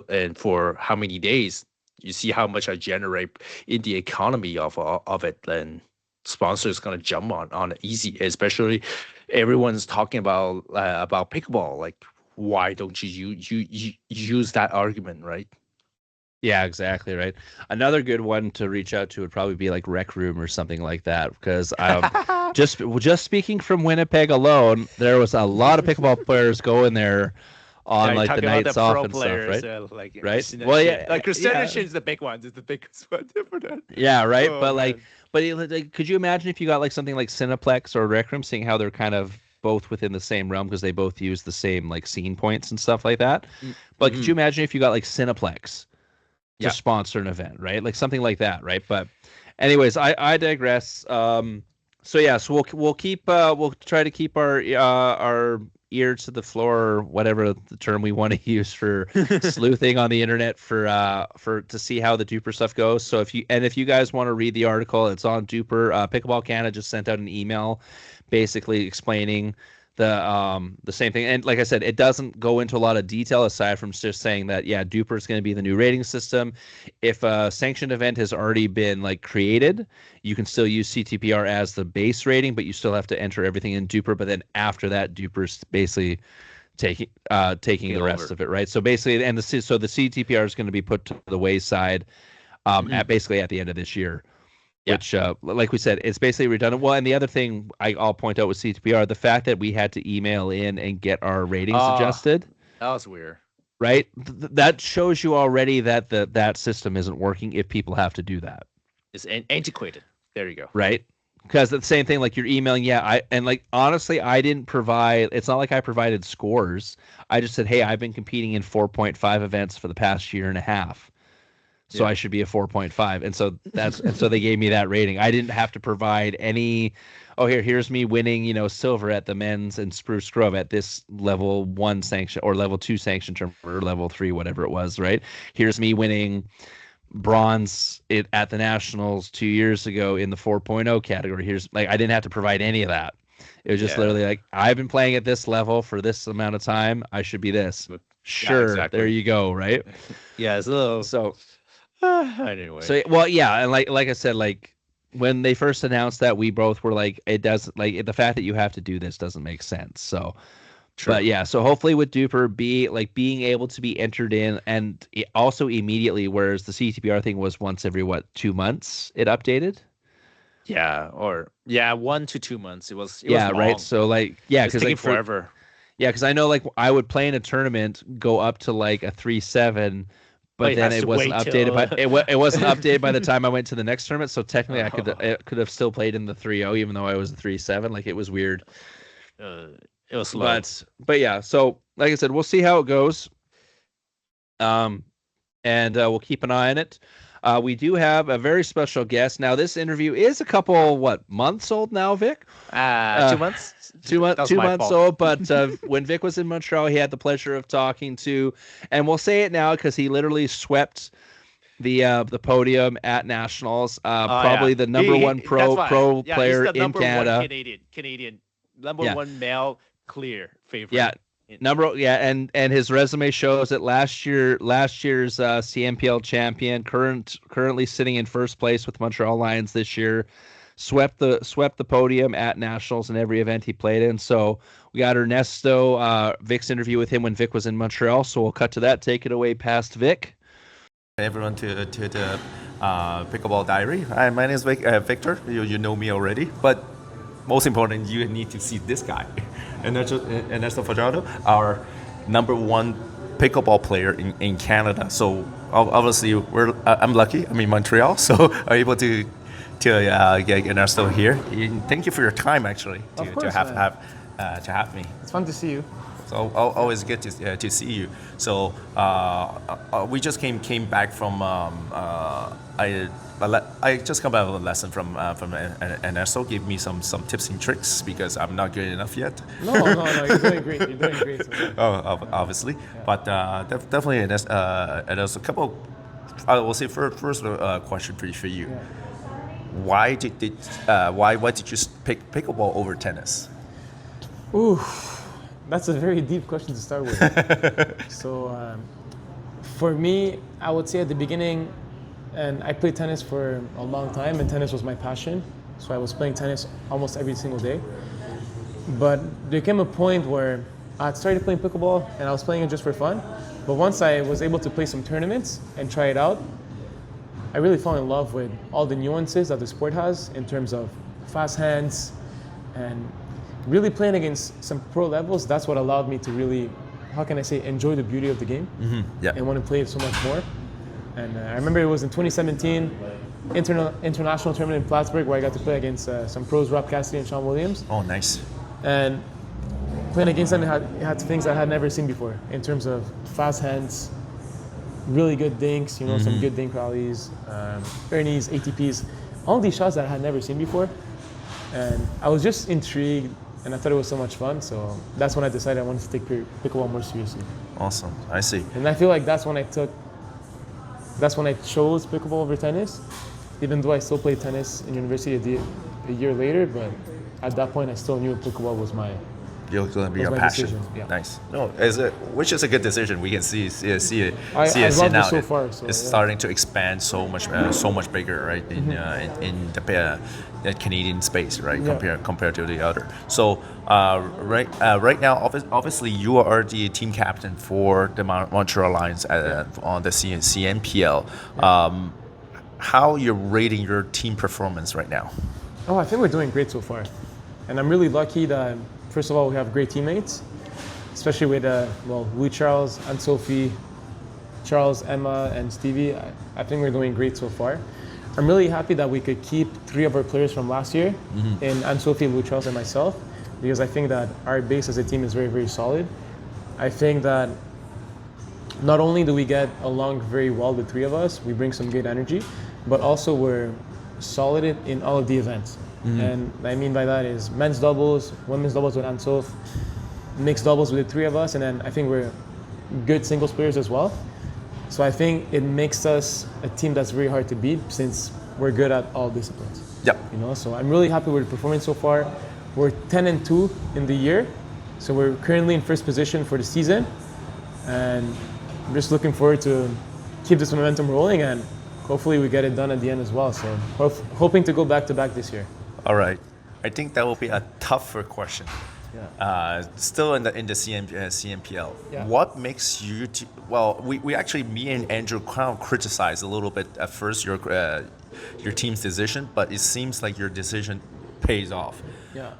and for how many days, you see how much I generate in the economy of it. Then sponsor is gonna jump on it easy. Especially, everyone's talking about pickleball. Like, why don't you use that argument, right? Yeah, exactly right. Another good one to reach out to would probably be like Rec Room or something like that, because just speaking from Winnipeg alone, there was a lot of pickleball players going there on like the nights off and players, stuff, right? Right. Well, yeah, like Christina is the big one. Is the biggest one for that. Yeah, right. But could you imagine if you got like something like Cineplex or Rec Room, seeing how they're kind of both within the same realm because they both use the same like scene points and stuff like that. But could you imagine if you got like Cineplex to sponsor an event, right? Like something like that, right? But anyways, I digress. So we'll try to keep our ear to the floor, or whatever the term we want to use for sleuthing on the internet to see how the DUPR stuff goes. So if you guys want to read the article, it's on DUPR. Pickleball Canada just sent out an email basically explaining the same thing. And like I said, it doesn't go into a lot of detail aside from just saying that, DUPR is going to be the new rating system. If a sanctioned event has already been like created, you can still use CTPR as the base rating, but you still have to enter everything in DUPR. But then after that, DUPR is basically taking the rest of it, right? So basically, the CTPR is going to be put to the wayside at the end of this year. Yeah. Which, like we said, it's basically redundant. Well, and the other thing I'll point out with CTPR, the fact that we had to email in and get our ratings adjusted. That was weird. Right? That shows you already that that system isn't working if people have to do that. It's antiquated. There you go. Right. Because the same thing, like you're emailing, honestly, I didn't provide. It's not like I provided scores. I just said, hey, I've been competing in 4.5 events for the past year and a half, so I should be a 4.5. And so they gave me that rating. I didn't have to provide any. Oh, here's me winning, silver at the men's and Spruce Grove at this level 1 sanction or level 2 sanction term or level 3, whatever it was. Right. Here's me winning bronze at the nationals 2 years ago in the 4.0 category. Here's I didn't have to provide any of that. It was just literally like, I've been playing at this level for this amount of time, I should be this. Sure. Exactly. There you go. Right. Yeah. It's a little, so anyway. So and like I said, like when they first announced that, we both were like, it does, like, the fact that you have to do this doesn't make sense. So True. But so hopefully with DUPR being able to be entered in, and also immediately, whereas the CTPR thing was once every 2 months it updated. 1 to 2 months. It was right. long. So because taking forever. Because I know I would play in a tournament, go up to a 3.7. But then it wasn't updated it wasn't updated by the time I went to the next tournament. So technically, I could have still played in the 3.0 even though I was a 3.7. Like, it was weird. It was slow. But yeah. So like I said, we'll see how it goes. And we'll keep an eye on it. We do have a very special guest. Now, this interview is a couple months old now, Vic. 2 months. 2 months old, but when Vic was in Montreal, he had the pleasure of talking to, and we'll say it now because he literally swept the podium at nationals. Probably the number one pro player in Canada. Canadian number one male clear favorite. And his resume shows that last year's CMPL champion, currently sitting in first place with Montreal Lions this year. Swept the podium at nationals in every event he played in. So we got Ernesto, Vic's interview with him when Vic was in Montreal. So we'll cut to that. Take it away past Vic. Everyone to the Pickleball Diary. Hi, my name is Victor. You know me already, but most important, you need to see this guy, Ernesto Fajardo, our number one pickleball player in Canada. So obviously I'm lucky. I'm in Montreal, so I'm able to get Ernesto here. Thank you for your time, actually, to have me. It's fun to see you. So always good to see you. So we just came back from I just come out of a lesson from Ernesto. Gave me some tips and tricks because I'm not good enough yet. No, you're doing great. You're doing great. Obviously, but definitely Ernesto. A couple. I will say first question for you. Yeah. Why did you pick pickleball over tennis? Ooh, that's a very deep question to start with. So for me, I would say at the beginning, and I played tennis for a long time, and tennis was my passion. So I was playing tennis almost every single day. But there came a point where I started playing pickleball, and I was playing it just for fun. But once I was able to play some tournaments and try it out, I really fell in love with all the nuances that the sport has in terms of fast hands and really playing against some pro levels. That's what allowed me to really, enjoy the beauty of the game and want to play it so much more. And I remember it was in 2017, international tournament in Plattsburgh, where I got to play against some pros, Rob Cassidy and Sean Williams. Oh, nice. And playing against them, it had things I had never seen before in terms of fast hands, really good dinks, some good dink rallies, Ernie's, ATPs, all these shots that I had never seen before. And I was just intrigued, and I thought it was so much fun. So that's when I decided I wanted to take pickleball more seriously. Awesome, I see. And I feel like that's when I chose pickleball over tennis, even though I still played tennis in university a year later. But at that point, I still knew pickleball was my You're going to be your passion. Yeah. Nice. No, which is a good decision. We can see it now. So far, it's starting to expand so much bigger, right? In the Canadian space, right? Yeah. Compared to the other. So right now, obviously you are the team captain for the Montreal Lions on the CNPL. Yeah. How you're rating your team performance right now? Oh, I think we're doing great so far, and I'm really lucky that. First of all, we have great teammates, especially with Louis Charles, Anne-Sophie, Charles, Emma, and Stevie. I think we're doing great so far. I'm really happy that we could keep 3 of our players from last year, in Anne-Sophie, Lou Charles, and myself, because I think that our base as a team is very, very solid. I think that not only do we get along very well, the 3 of us, we bring some good energy, but also we're solid in all of the events. And I mean by that is men's doubles, women's doubles with Anne-Sophie, mixed doubles with the 3 of us, and then I think we're good singles players as well. So I think it makes us a team that's very hard to beat since we're good at all disciplines. Yep. You know, so I'm really happy with the performance so far. We're 10-2 in the year, so we're currently in first position for the season, and I'm just looking forward to keep this momentum rolling, and hopefully we get it done at the end as well. So hoping to go back to back this year. All right. I think that will be a tougher question. Yeah. Still in the CNPL. Yeah. What makes you? Well, we actually, me and Andrew kind of criticized a little bit at first your team's decision, but it seems like your decision pays off. Yeah.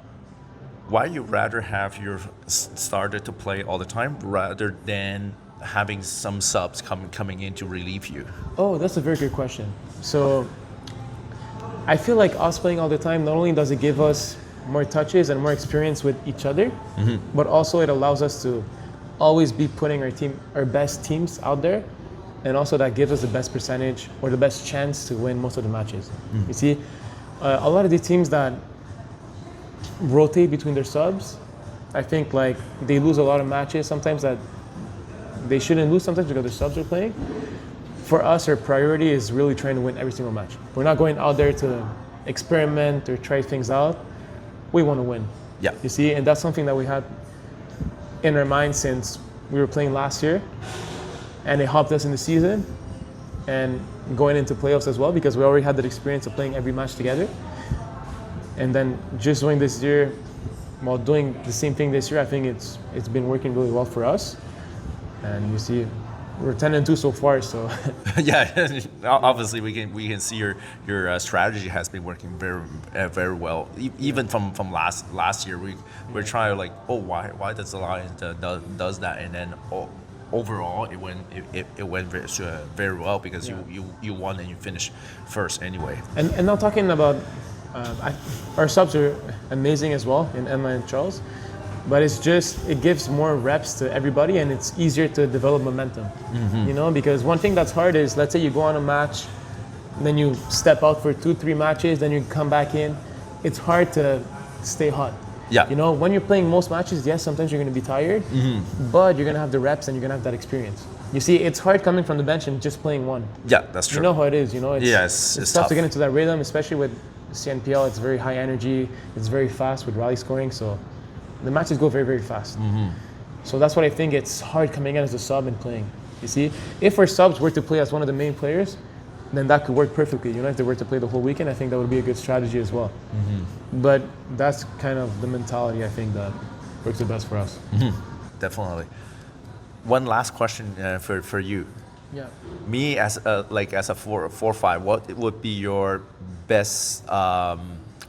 Why you rather have your starter to play all the time rather than having some subs coming in to relieve you? Oh, that's a very good question. So I feel like us playing all the time, not only does it give us more touches and more experience with each other, but also it allows us to always be putting our best teams out there, and also that gives us the best percentage or the best chance to win most of the matches. You see, a lot of the teams that rotate between their subs, I think like they lose a lot of matches sometimes that they shouldn't lose sometimes because their subs are playing. For us, our priority is really trying to win every single match. We're not going out there to experiment or try things out. We want to win. Yeah. You see, and that's something that we had in our mind since we were playing last year, and it helped us in the season and going into playoffs as well, because we already had that experience of playing every match together. And then just doing this year, while doing the same thing this year, I think it's been working really well for us. And you see, we're 10-2 so far, so Yeah, obviously we can see your strategy has been working very well. Even from last year, we're trying to like, oh, why does the Lions does that, and then overall it went very well because you won and you finished first anyway. And now talking about our subs are amazing as well in Emma and Charles. But it gives more reps to everybody, and it's easier to develop momentum. You know, because one thing that's hard is, let's say you go on a match, then you step out for 2-3 matches, then you come back in. It's hard to stay hot. Yeah. You know, when you're playing most matches, yes, sometimes you're going to be tired, but you're going to have the reps and you're going to have that experience. You see, it's hard coming from the bench and just playing one. Yeah, that's true. You know how it is. You know, it's tough to get into that rhythm, especially with CNPL. It's very high energy. It's very fast with rally scoring. So the matches go very, very fast. So that's what I think. It's hard coming in as a sub and playing. You see, if our subs were to play as one of the main players, then that could work perfectly. You know, if they were to play the whole weekend, I think that would be a good strategy as well. But that's kind of the mentality I think that works the best for us. Definitely. One last question for you. Yeah. Me as a 4-5, what would be your best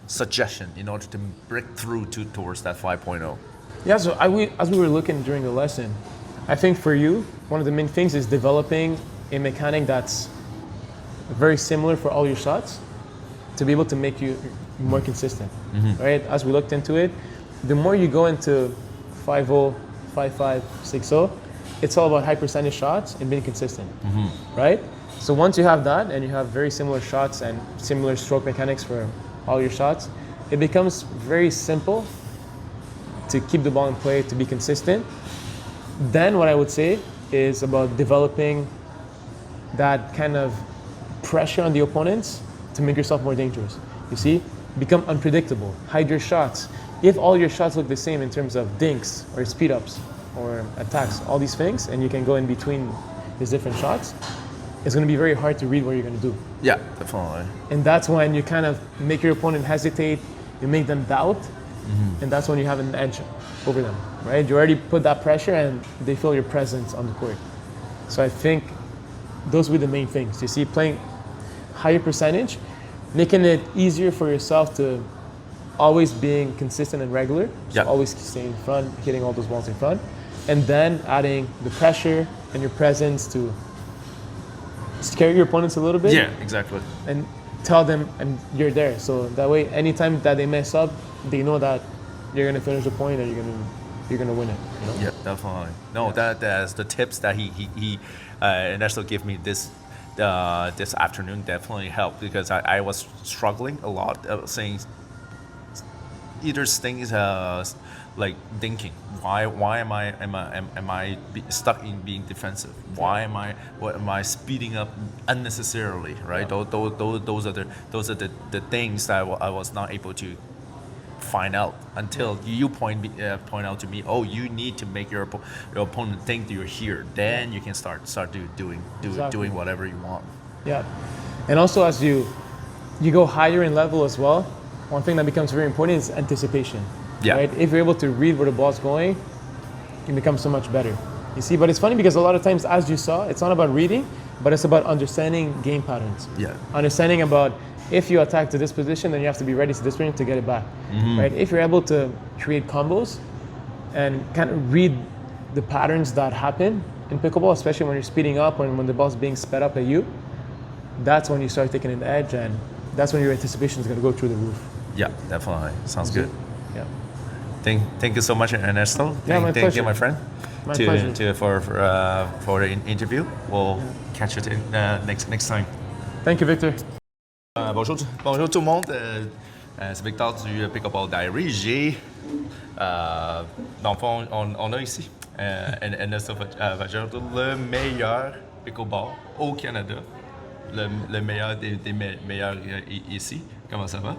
suggestion in order to break through towards that 5.0? Yeah, so as we were looking during the lesson, I think for you, one of the main things is developing a mechanic that's very similar for all your shots to be able to make you more consistent, right? As we looked into it, the more you go into 5-0, 5-5, 6-0, it's all about high percentage shots and being consistent, right? So once you have that and you have very similar shots and similar stroke mechanics for all your shots, it becomes very simple to keep the ball in play, to be consistent. Then what I would say is about developing that kind of pressure on the opponents to make yourself more dangerous. You see, become unpredictable, hide your shots. If all your shots look the same in terms of dinks or speed ups or attacks, all these things, and you can go in between these different shots, it's going to be very hard to read what you're going to do. Yeah, definitely. And that's when you kind of make your opponent hesitate, you make them doubt, and that's when you have an edge over them, right? You already put that pressure and they feel your presence on the court. So I think those would be the main things. You see, playing higher percentage, making it easier for yourself to always being consistent and regular, so always staying in front, hitting all those balls in front, and then adding the pressure and your presence to scare your opponents a little bit. Yeah, exactly. And tell them and you're there. So that way, anytime that they mess up, they know that you're gonna finish the point and you're gonna win it. You know? Yeah, definitely. No, that's the tips that he Ernesto gave me this afternoon definitely helped because I was struggling a lot saying either things like thinking why am I stuck in being defensive? Why am I speeding up unnecessarily? Right? Yeah. Those are the things that I was not able to find out until you point out to me. Oh, you need to make your opponent think that you're here. Then you can start doing whatever you want. Yeah, and also as you go higher in level as well, one thing that becomes very important is anticipation. Yeah. Right? If you're able to read where the ball's going, you become so much better. You see, but it's funny because a lot of times, as you saw, it's not about reading, but it's about understanding game patterns. Yeah. Understanding about if you attack to this position, then you have to be ready to this position to get it back. Right? If you're able to create combos and kind of read the patterns that happen in pickleball, especially when you're speeding up and when the ball's being sped up at you, that's when you start taking an edge, and that's when your anticipation is going to go through the roof. Yeah, definitely. Sounds good. Yeah. Thank you so much, Ernesto. Yeah, my thank pleasure. you, my friend, My pleasure. for the interview. We'll catch you next time. Thank you, Victor. Bonjour tout le monde. C'est Victor du Pickleball Diary. Dans le fond, on a ici Ernesto Fajardo, le meilleur pickleball au Canada, le meilleur des meilleurs ici. Comment ça va?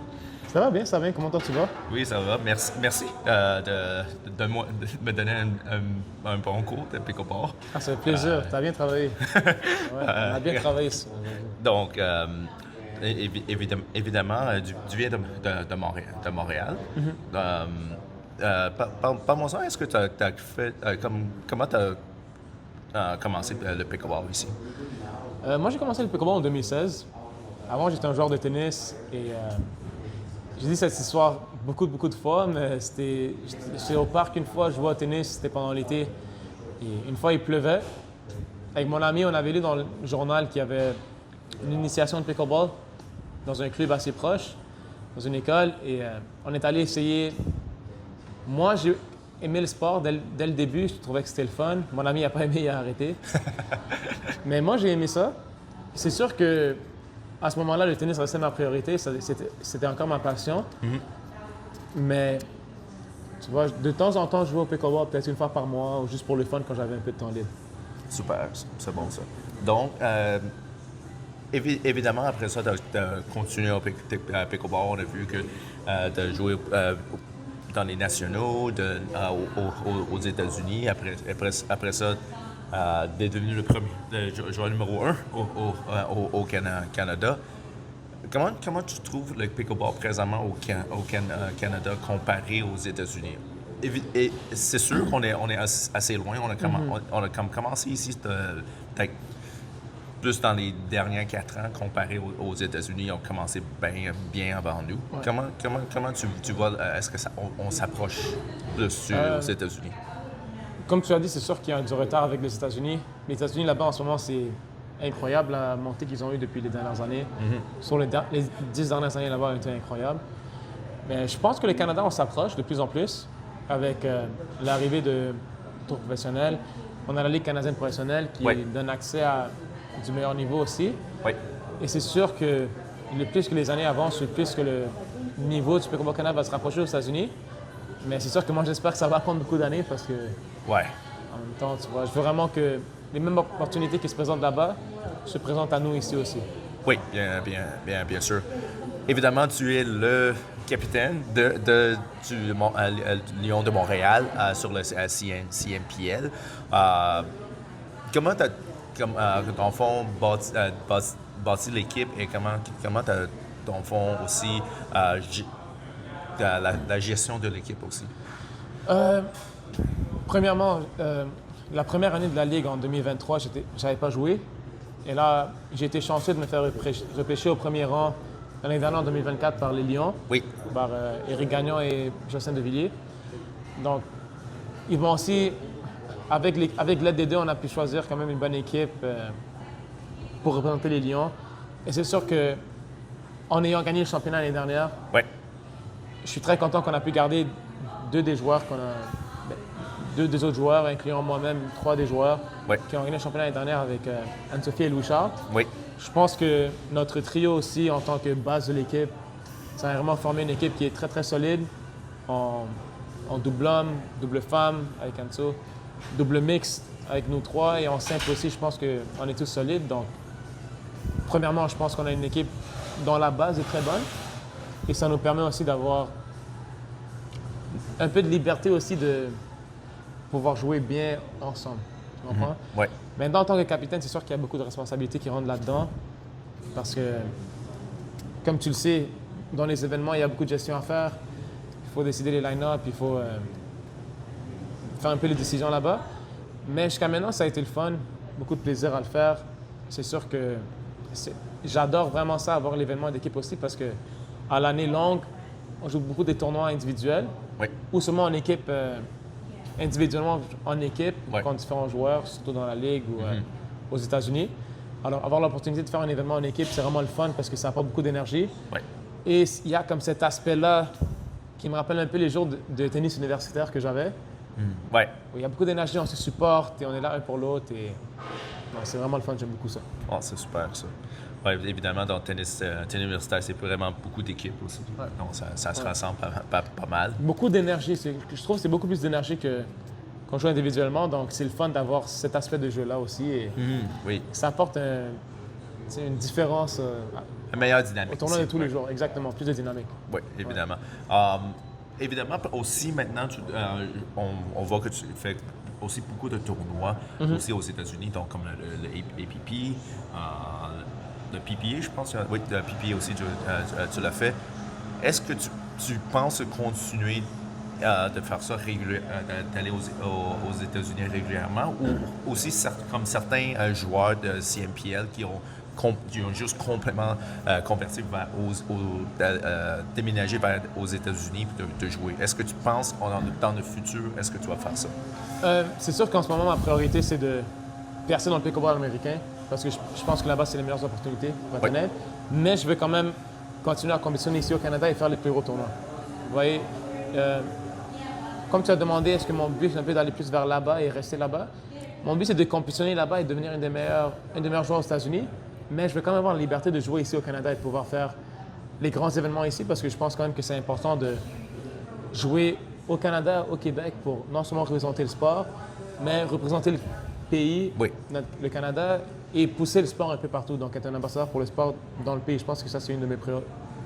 Ça va bien. Comment toi tu vas? Oui, ça va. Merci de me donner un bon cours de pickleball. Ah, c'est un plaisir. Tu as bien travaillé. Ouais, on a bien travaillé ça. Donc, évidemment, tu viens de Montréal. Parle-moi ça, est-ce que tu as fait. Comment tu as commencé le pickleball ici? Moi, j'ai commencé le pickleball en 2016. Avant, j'étais un joueur de tennis et j'ai dit cette histoire beaucoup de fois, mais j'étais au parc une fois, je jouais au tennis, c'était pendant l'été. Et une fois, il pleuvait. Avec mon ami, on avait lu dans le journal qu'il y avait une initiation de pickleball dans un club assez proche, dans une école, et on est allé essayer. Moi, j'ai aimé le sport dès le début, je trouvais que c'était le fun. Mon ami n'a pas aimé, il a arrêté. Mais moi, j'ai aimé ça. C'est sûr que à ce moment-là, le tennis restait ma priorité, c'était encore ma passion. Mais tu vois, de temps en temps, je jouais au pickleball peut-être une fois par mois, ou juste pour le fun quand j'avais un peu de temps libre. Super, c'est bon ça. Donc, évidemment, après ça, tu as continué au pickleball. On a vu que tu as joué dans les nationaux aux États-Unis. Après ça, tu es devenu le premier joueur numéro 1 au Canada. Comment tu trouves le pickleball présentement au Canada comparé aux États-Unis? Et c'est sûr qu'on est assez loin. On a commencé ici peut-être plus dans les derniers 4 ans comparé aux États-Unis. Ils ont commencé bien avant nous. Ouais. Comment tu vois, est-ce que on s'approche plus aux États-Unis? Comme tu as dit, c'est sûr qu'il y a du retard avec les États-Unis. Les États-Unis, là-bas, en ce moment, c'est incroyable la montée qu'ils ont eue depuis les dernières années. Sur les 10 dernières années, là-bas, ont été incroyables. Mais je pense que le Canada, on s'approche de plus en plus avec l'arrivée de tours professionnels. On a la Ligue canadienne professionnelle qui donne accès à du meilleur niveau aussi. Oui. Et c'est sûr que le plus que les années avancent, le plus que le niveau du Pickleball Canada va se rapprocher aux États-Unis. Mais c'est sûr que moi, j'espère que ça va prendre beaucoup d'années parce que, Ouais. en même temps, tu vois, je veux vraiment que les mêmes opportunités qui se présentent là-bas se présentent à nous ici aussi. Oui, bien sûr. Évidemment, tu es le capitaine du Lion de Montréal sur le CMPL. Comment tu as, dans le fond, bâti l'équipe et comment tu as, dans le fond, aussi la gestion de l'équipe aussi? Premièrement, la première année de la Ligue en 2023, je n'avais pas joué. Et là, j'ai été chanceux de me faire repêcher au premier rang l'année dernière en 2024 par les Lions, Oui. par Éric Gagnon et Jocelyn Devilliers. Donc, ils vont aussi, avec l'aide des deux, on a pu choisir quand même une bonne équipe pour représenter les Lions. Et c'est sûr que en ayant gagné le championnat l'année dernière, Ouais. je suis très content qu'on a pu garder deux des joueurs deux des autres joueurs, incluant moi-même, 3 des joueurs Ouais. qui ont gagné le championnat l'année dernière avec Anne-Sophie et Louis-Charles. Oui. Je pense que notre trio aussi, en tant que base de l'équipe, ça a vraiment formé une équipe qui est très, très solide en double homme, double femme avec Anso, double mix avec nous 3 et en simple aussi, je pense qu'on est tous solides. Donc, premièrement, je pense qu'on a une équipe dont la base est très bonne et ça nous permet aussi d'avoir un peu de liberté aussi de pouvoir jouer bien ensemble. Tu comprends? Ouais. Maintenant, en tant que capitaine, c'est sûr qu'il y a beaucoup de responsabilités qui rentrent là-dedans parce que, comme tu le sais, dans les événements, il y a beaucoup de gestion à faire. Il faut décider les line-up, il faut faire un peu les décisions là-bas. Mais jusqu'à maintenant, ça a été le fun, beaucoup de plaisir à le faire. C'est sûr que j'adore vraiment ça, avoir l'événement d'équipe aussi parce que à l'année longue, on joue beaucoup des tournois individuels Oui. ou seulement en équipe, individuellement en équipe, Ouais. contre différents joueurs, surtout dans la Ligue ou aux États-Unis. Alors, avoir l'opportunité de faire un événement en équipe, c'est vraiment le fun parce que ça apporte beaucoup d'énergie. Ouais. Et il y a comme cet aspect-là qui me rappelle un peu les jours de tennis universitaire que j'avais. Ouais. Où il y a beaucoup d'énergie, on se supporte et on est là un pour l'autre. Et non, c'est vraiment le fun, j'aime beaucoup ça. Oh, c'est super, ça. Ouais, évidemment, dans le tennis universitaire, c'est vraiment beaucoup d'équipes aussi. Ouais. Donc, ça se ressemble pas mal. Beaucoup d'énergie. Je trouve que c'est beaucoup plus d'énergie qu'on joue individuellement. Donc, c'est le fun d'avoir cet aspect de jeu-là aussi. Et Oui. ça apporte une différence Une meilleure dynamique. au tournoi de aussi, tous les ouais. jours. Exactement, plus de dynamique. Oui, évidemment. Évidemment, aussi maintenant, on voit que tu fais aussi beaucoup de tournois aussi aux États-Unis, donc comme le APP, le PPA, je pense. Oui, le PPA aussi, tu l'as fait. Est-ce que tu penses continuer de faire ça d'aller aux États-Unis régulièrement ou aussi comme certains joueurs de CMPL qui ont juste complètement converti déménager aux États-Unis et de jouer. Est-ce que tu penses, dans le futur, est-ce que tu vas faire ça? C'est sûr qu'en ce moment, ma priorité, c'est de percer dans le pickleball américain parce que je pense que là-bas, c'est les meilleures opportunités, pour être honnête. Mais je veux quand même continuer à compétitionner ici au Canada et faire les plus gros tournois. Vous voyez, comme tu as demandé, est-ce que mon but, c'est un peu d'aller plus vers là-bas et rester là-bas? Mon but, c'est de compétitionner là-bas et devenir un des meilleurs joueurs aux États-Unis. Mais je veux quand même avoir la liberté de jouer ici au Canada et de pouvoir faire les grands événements ici parce que je pense quand même que c'est important de jouer au Canada, au Québec pour non seulement représenter le sport, mais représenter le pays, Oui. le Canada, et pousser le sport un peu partout. Donc être un ambassadeur pour le sport dans le pays, je pense que ça, c'est une de mes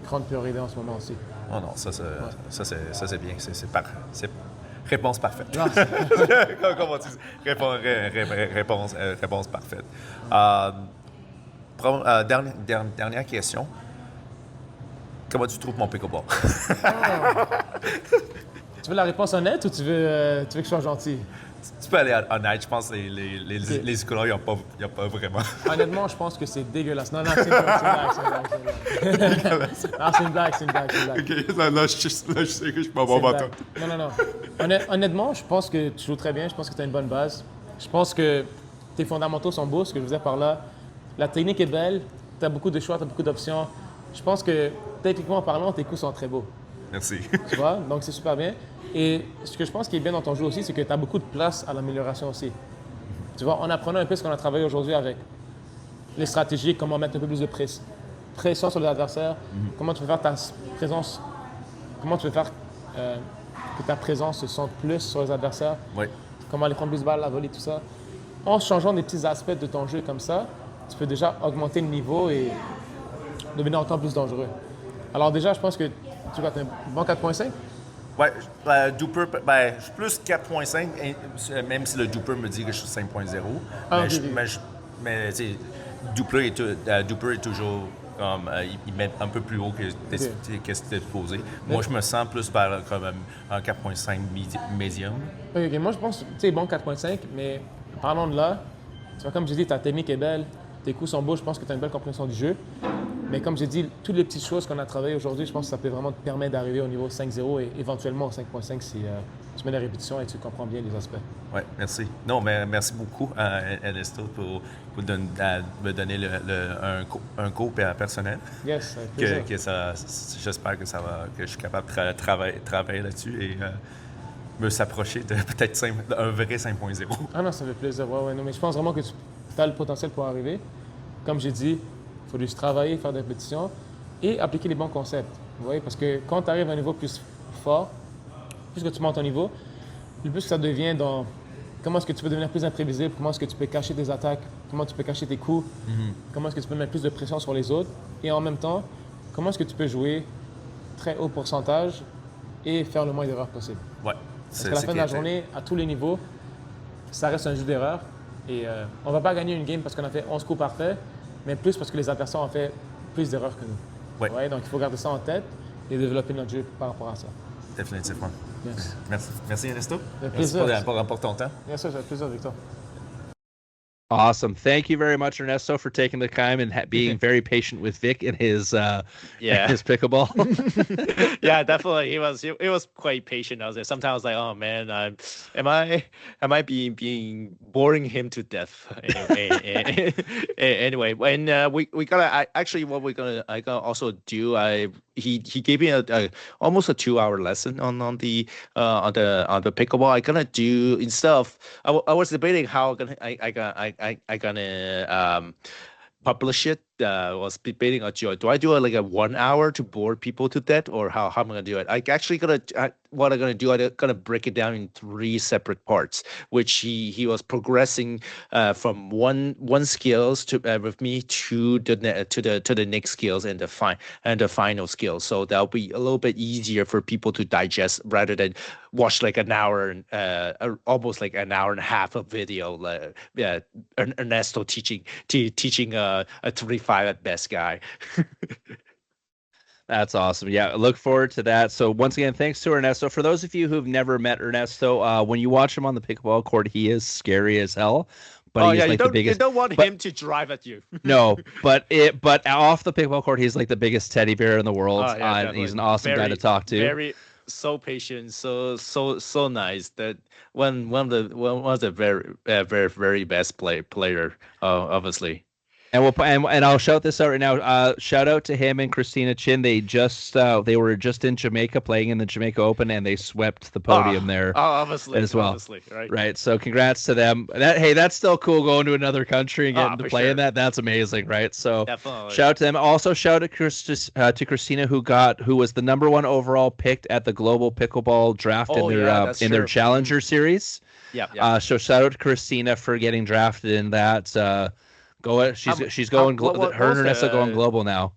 grandes priorités en ce moment aussi. Oh non, ça c'est bien. C'est réponse parfaite. Comment tu dis? Réponse parfaite. Dernière question. Comment tu trouves mon pickleball? Tu veux la réponse honnête ou tu veux que je sois gentil? Tu peux aller honnête. Je pense que les scolaires, ils n'ont pas vraiment. Honnêtement, je pense que c'est dégueulasse. Non, c'est une blague. Non, c'est une blague. OK, là, je sais que je suis pas bon C'est une blague. Non. Honnêtement, je pense que tu joues très bien. Je pense que tu as une bonne base. Je pense que tes fondamentaux sont beaux, ce que je vous ai par là. La technique est belle. Tu as beaucoup de choix, tu as beaucoup d'options. Je pense que, techniquement parlant, tes coups sont très beaux. Merci. Tu vois? Donc, c'est super bien. Et ce que je pense qui est bien dans ton jeu aussi, c'est que tu as beaucoup de place à l'amélioration aussi. Tu vois, en apprenant un peu ce qu'on a travaillé aujourd'hui avec les stratégies, comment mettre un peu plus de pression sur les adversaires, comment tu veux faire ta présence, comment tu veux faire que ta présence se sente plus sur les adversaires, Oui. comment aller prendre plus de balles, la volée, tout ça. En changeant des petits aspects de ton jeu comme ça, tu peux déjà augmenter le niveau et devenir encore plus dangereux. Alors déjà, je pense que tu vas être un bon 4.5. Ouais, DUPR, je suis plus 4.5, même si le DUPR me dit que je suis 5.0. Ah, mais tu sais, DUPR est toujours comme, il met un peu plus haut que ce que c'était posé. Moi, je me sens plus par comme un 4.5 medium. OK, moi je pense que tu es bon 4.5, mais parlons de là. Tu vois, comme je dis, ta technique est belle, tes coups sont beaux, je pense que tu as une belle compréhension du jeu. Mais comme j'ai dit, toutes les petites choses qu'on a travaillées aujourd'hui, je pense que ça peut vraiment te permettre d'arriver au niveau 5.0 et éventuellement au 5.5 tu mets des répétitions et tu comprends bien les aspects. Ouais, merci. Non, mais merci beaucoup, Ernesto, pour me donner un cours personnel. Yes, avec plaisir. J'espère que je suis capable de travailler là-dessus et me s'approcher de peut-être un vrai 5.0. Ah non, ça me fait plaisir. Ouais, non, mais je pense vraiment que tu as le potentiel pour arriver. Comme j'ai dit, il faut juste travailler, faire des répétitions et appliquer les bons concepts. Vous voyez, parce que quand tu arrives à un niveau plus fort, plus que tu montes ton niveau, le plus que ça devient dans comment est-ce que tu peux devenir plus imprévisible, comment est-ce que tu peux cacher tes attaques, comment tu peux cacher tes coups, comment est-ce que tu peux mettre plus de pression sur les autres et en même temps, comment est-ce que tu peux jouer très haut pourcentage et faire le moins d'erreurs possible. Ouais. Parce qu'à la fin de la journée, à tous les niveaux, ça reste un jeu d'erreurs et on ne va pas gagner une game parce qu'on a fait 11 coups parfaits, mais plus parce que les adversaires ont fait plus d'erreurs que nous. Ouais. Donc il faut garder ça en tête et développer notre jeu par rapport à ça. Définitivement. Yes. Merci Ernesto. Merci pour ton temps. Yes, sir, ça fait plaisir, Victor. Awesome. Thank you very much, Ernesto, for taking the time and being very patient with Vic and his his pickleball. Yeah, definitely. He was quite patient. I was like, sometimes like, oh man, am I being boring him to death? Anyway, when we gotta actually what I gonna also do. He gave me almost a 2-hour lesson on the pickleball. I gonna do instead of I was debating how I gonna publish it. Was debating do I do like a 1 hour to bore people to death, or how I'm gonna do it? I actually what I'm gonna do. I'm gonna break it down in 3 separate parts, which he was progressing from one skills to with me to the next skills and the final skills. So that'll be a little bit easier for people to digest rather than watch like an hour and almost like an hour and a half of video. Ernesto teaching a 3-5 at best guy. That's awesome. Yeah, look forward to that. So once again, thanks to Ernesto. For those of you who've never met Ernesto, when you watch him on the pickleball court, he is scary as hell. But he's like the biggest. You don't want him to drive at you. No, but off the pickleball court, he's like the biggest teddy bear in the world. He's an awesome guy to talk to. So patient, so nice. That one of the very best player, obviously. And I'll shout this out right now. Shout out to him and Christina Chin. They were just in Jamaica playing in the Jamaica Open, and they swept the podium there. Obviously, as well. Obviously, right. Right. So congrats to them. That's still cool going to another country and getting to play in that. That's amazing, right? So definitely. Shout out to them. Also shout out to Christina who was the #1 overall picked at the Global Pickleball Draft in their Challenger series. Yeah. So shout out to Christina for getting drafted in that. She's going. Her and Ernesto going global now.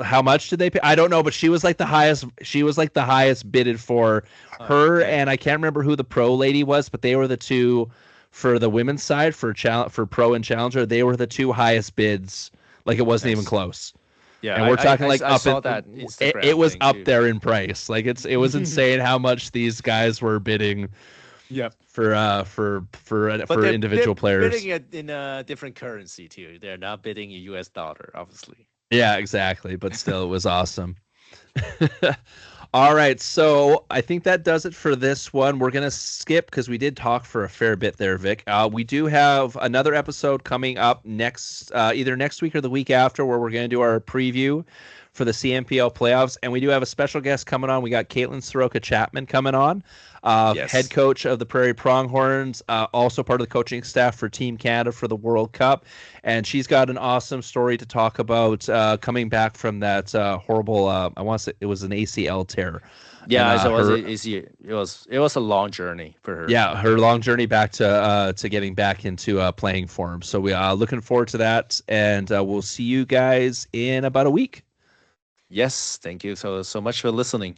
How much did they pay? I don't know, but she was like the highest. She was like the highest bidded for her, and I can't remember who the pro lady was, but they were the two for the women's side for pro and challenger. They were the 2 highest bids. Like it wasn't even close. Yeah, and we're talking I saw that it was up too. There in price. Like it was insane how much these guys were bidding. Yep. For individual players. Bidding it in a different currency too. They're not bidding in US dollar, obviously. Yeah, exactly. But still, it was awesome. All right, so I think that does it for this one. We're gonna skip because we did talk for a fair bit there, Vic. We do have another episode coming up either next week or the week after, where we're gonna do our preview for the CMPL playoffs, and we do have a special guest coming on. We got Caitlin Soroka Chapman coming on, head coach of the Prairie Pronghorns, also part of the coaching staff for Team Canada for the World Cup, and she's got an awesome story to talk about coming back from that horrible. I want to say it was an ACL tear. Yeah, it was a long journey for her. Yeah, her long journey back to getting back into playing form. So we are looking forward to that, and we'll see you guys in about a week. Yes, thank you so much for listening.